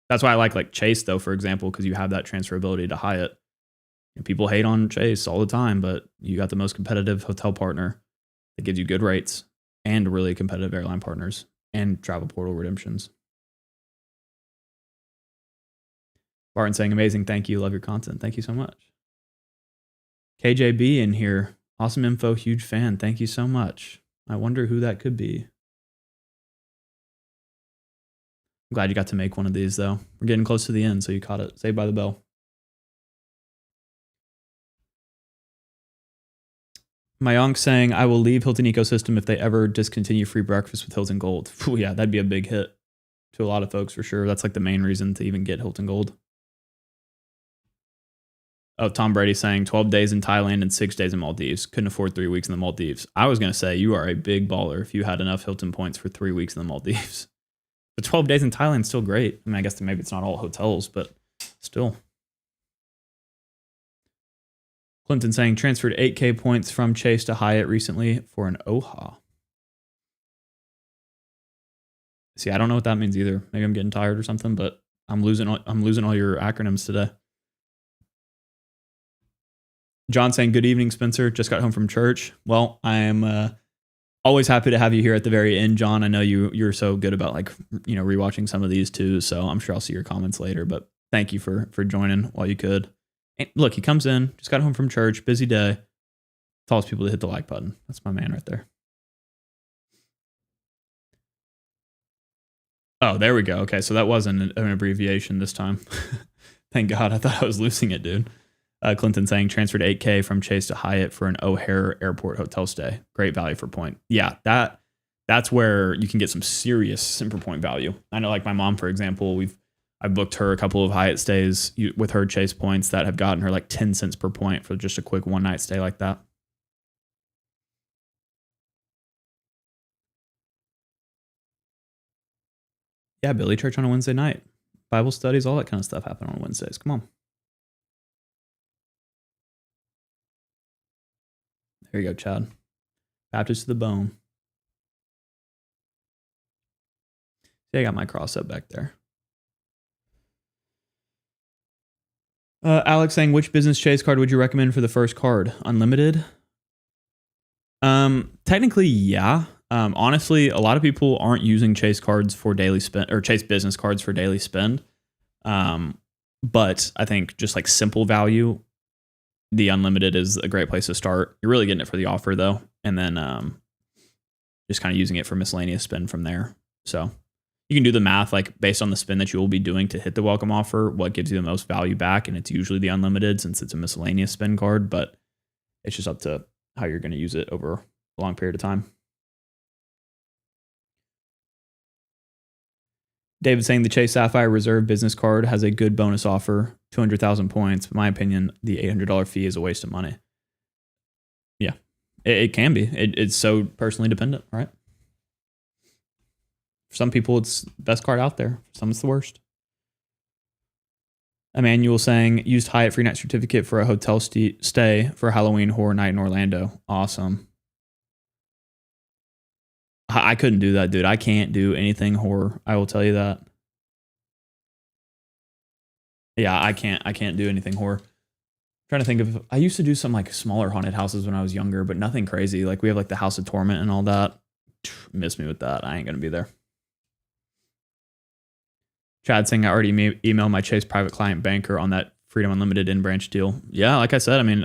That's why I like Chase, though, for example, because you have that transferability to Hyatt. And people hate on Chase all the time, but you got the most competitive hotel partner that gives you good rates and really competitive airline partners and travel portal redemptions. Barton saying, amazing. Thank you. Love your content. Thank you so much. KJB in here. Awesome info. Huge fan. Thank you so much. I wonder who that could be. I'm glad you got to make one of these, though. We're getting close to the end, so you caught it. Saved by the bell. Mayank saying, I will leave Hilton ecosystem if they ever discontinue free breakfast with Hilton Gold. Whew, yeah, that'd be a big hit to a lot of folks for sure. That's like the main reason to even get Hilton Gold. Oh, Tom Brady saying 12 days in Thailand and 6 days in Maldives. Couldn't afford 3 weeks in the Maldives. I was going to say you are a big baller if you had enough Hilton points for 3 weeks in the Maldives. But 12 days in Thailand is still great. I mean, I guess maybe it's not all hotels, but still. Clinton saying transferred 8K points from Chase to Hyatt recently for an OHA. See, I don't know what that means either. Maybe I'm getting tired or something, but I'm losing all your acronyms today. John saying, good evening, Spencer. Just got home from church. Well, I am always happy to have you here at the very end, John. I know you're so good about rewatching some of these too, so I'm sure I'll see your comments later. But thank you for joining while you could. And look, he comes in, just got home from church, busy day. Tells people to hit the like button. That's my man right there. Oh, there we go. Okay, so that wasn't an abbreviation this time. Thank God. I thought I was losing it, dude. Clinton saying transferred 8K from Chase to Hyatt for an O'Hare Airport hotel stay. Great value for point. Yeah, that's where you can get some serious Simper point value. I know, like my mom, for example, I've booked her a couple of Hyatt stays with her Chase points that have gotten her like 10 cents per point for just a quick one night stay like that. Yeah, Billy, church on a Wednesday night. Bible studies, all that kind of stuff happen on Wednesdays. Come on. There you go, Chad. Baptist to the bone. See, I got my cross up back there. Alex saying, which business Chase card would you recommend for the first card? Unlimited? Technically, yeah. Honestly, a lot of people aren't using Chase cards for daily spend, or Chase business cards for daily spend. But I think just like simple value, the unlimited is a great place to start. You're really getting it for the offer though. And then just kind of using it for miscellaneous spend from there. So you can do the math, like based on the spend that you will be doing to hit the welcome offer, what gives you the most value back. And it's usually the unlimited since it's a miscellaneous spend card, but it's just up to how you're going to use it over a long period of time. David saying the Chase Sapphire Reserve business card has a good bonus offer, 200,000 points. In my opinion, the $800 fee is a waste of money. Yeah, it can be. It's so personally dependent, right? For some people, it's the best card out there. For some, it's the worst. Emmanuel saying, used Hyatt free night certificate for a hotel stay for Halloween horror night in Orlando. Awesome. I couldn't do that, dude. I can't do anything horror. I will tell you that. Yeah, I can't do anything horror. I'm trying to think of, I used to do some like smaller haunted houses when I was younger, but nothing crazy. Like we have like the House of Torment and all that. Miss me with that. I ain't going to be there. Chad saying I already emailed my Chase private client banker on that Freedom Unlimited in-branch deal. Yeah, like I said, I mean,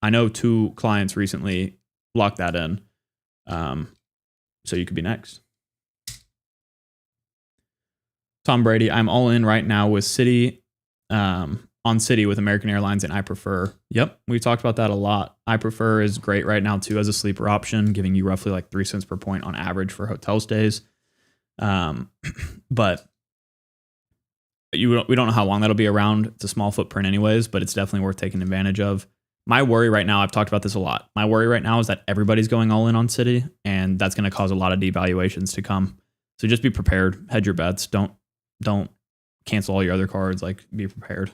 I know 2 clients recently lock that in. So you could be next. Tom Brady, I'm all in right now with City, on City with American Airlines and I Prefer. Yep, we talked about that a lot. I Prefer is great right now too as a sleeper option, giving you roughly like 3 cents per point on average for hotel stays. But we don't know how long that'll be around. It's a small footprint anyways, but it's definitely worth taking advantage of. My worry right now, I've talked about this a lot. My worry right now is that everybody's going all in on City, and that's going to cause a lot of devaluations to come. So just be prepared. Hedge your bets. Don't cancel all your other cards. Like, be prepared.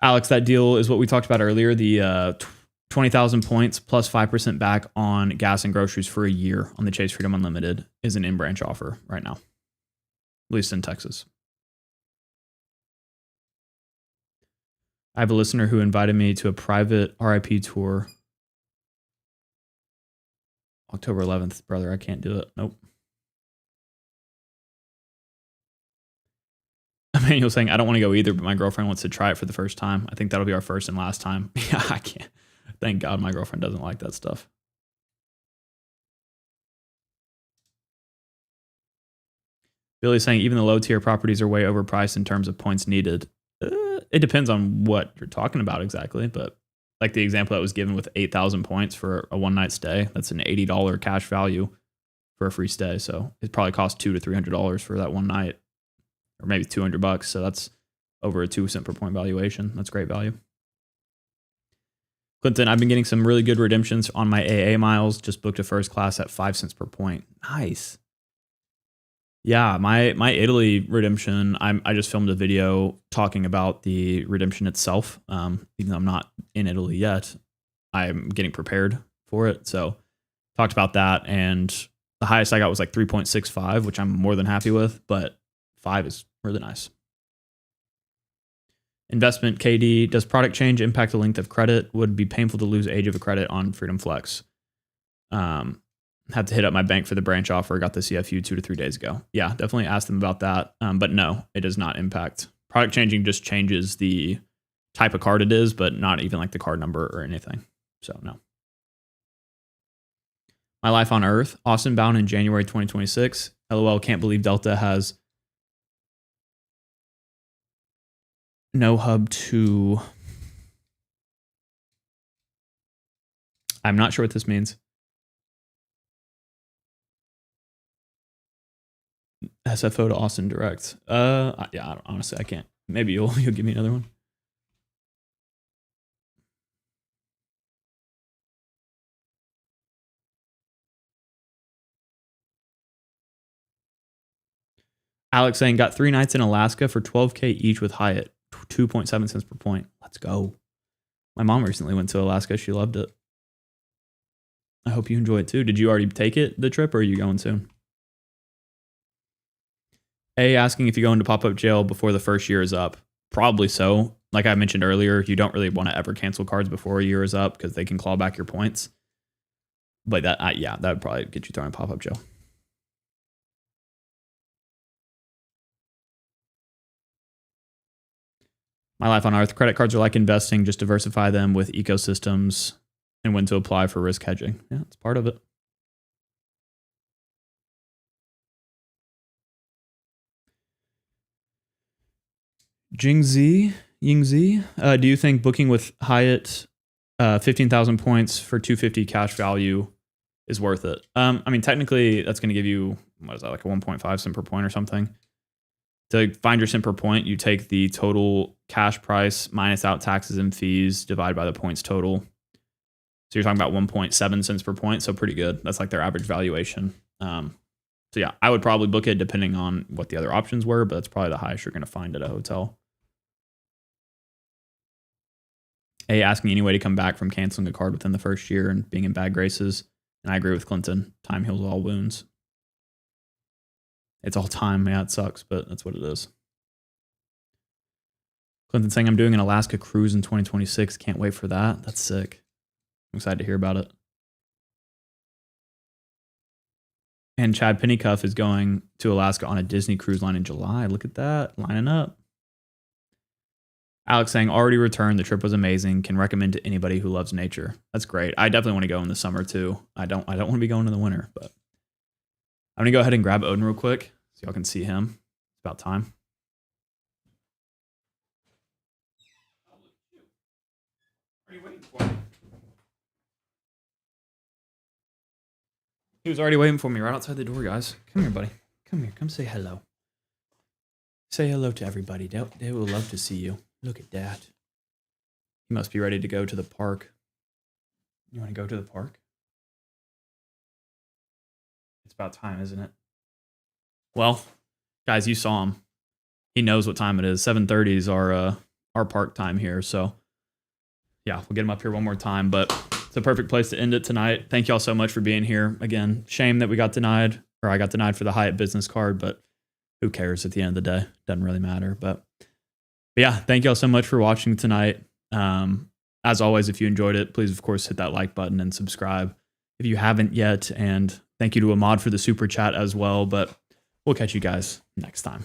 Alex, that deal is what we talked about earlier. The 20,000 points plus 5% back on gas and groceries for a year on the Chase Freedom Unlimited is an in-branch offer right now, at least in Texas. I have a listener who invited me to a private RIP tour October 11th. Brother, I can't do it. Nope. Emmanuel saying, I don't want to go either, but my girlfriend wants to try it for the first time. I think that'll be our first and last time. Yeah, I can't. Thank God my girlfriend doesn't like that stuff. Billy's saying, even the low tier properties are way overpriced in terms of points needed. It depends on what you're talking about exactly, but like the example that was given with 8,000 points for a one night stay, that's an $80 cash value for a free stay. So it probably costs $200 to $300 for that one night, or maybe $200. So that's over a 2 cent per point valuation. That's great value. Clinton, I've been getting some really good redemptions on my AA miles. Just booked a first class at 5 cents per point. Nice. Yeah, my Italy redemption, I just filmed a video talking about the redemption itself. Even though I'm not in Italy yet, I'm getting prepared for it. So talked about that, and the highest I got was like 3.65, which I'm more than happy with, but 5 is really nice. Investment KD, does product change impact the length of credit? Would be painful to lose age of a credit on Freedom Flex. Had to hit up my bank for the branch offer. Got the CFU 2 to 3 days ago. Yeah, definitely asked them about that. But no, it does not impact. Product changing just changes the type of card it is, but not even like the card number or anything. So no. My Life on Earth, Austin bound in January 2026. LOL, can't believe Delta has no hub to... I'm not sure what this means. SFO to Austin direct. Yeah, honestly, I can't. Maybe you'll give me another one. Alex saying, got 3 nights in Alaska for $12K each with Hyatt, 2.7 cents per point. Let's go. My mom recently went to Alaska. She loved it. I hope you enjoy it too. Did you already take the trip, or are you going soon? A, asking if you go into pop-up jail before the first year is up. Probably so. Like I mentioned earlier, you don't really want to ever cancel cards before a year is up because they can claw back your points. But that, yeah, that would probably get you thrown in pop-up jail. My Life on Earth, credit cards are like investing. Just diversify them with ecosystems and when to apply for risk hedging. Yeah, it's part of it. Yingzi, do you think booking with Hyatt 15,000 points for 250 cash value is worth it? I mean, technically, that's going to give you, what is that, like a 1.5 cent per point or something? To find your cent per point, you take the total cash price minus out taxes and fees, divided by the points total. So you're talking about 1.7 cents per point, so pretty good. That's like their average valuation. So yeah, I would probably book it depending on what the other options were, but that's probably the highest you're going to find at a hotel. A, asking any way to come back from canceling a card within the first year and being in bad graces. And I agree with Clinton. Time heals all wounds. It's all time. Yeah, it sucks, but that's what it is. Clinton saying, I'm doing an Alaska cruise in 2026. Can't wait for that. That's sick. I'm excited to hear about it. And Chad Pennycuff is going to Alaska on a Disney cruise line in July. Look at that. Lining up. Alex saying, already returned. The trip was amazing. Can recommend to anybody who loves nature. That's great. I definitely want to go in the summer too. I don't want to be going in the winter, but I'm going to go ahead and grab Odin real quick so y'all can see him. It's about time. Are you waiting for me? He was already waiting for me right outside the door, guys. Come here, buddy. Come here. Come say hello. Say hello to everybody. They will love to see you. Look at that. He must be ready to go to the park. You want to go to the park? It's about time, isn't it? Well, guys, you saw him. He knows what time it is. 7:30 is our park time here. So, yeah, we'll get him up here one more time. But it's a perfect place to end it tonight. Thank y'all so much for being here. Again, shame that we got denied, or I got denied for the Hyatt Business card, but who cares at the end of the day? Doesn't really matter. But yeah, thank y'all so much for watching tonight. As always, if you enjoyed it, please, of course, hit that like button and subscribe if you haven't yet. And thank you to Ahmad for the super chat as well. But we'll catch you guys next time.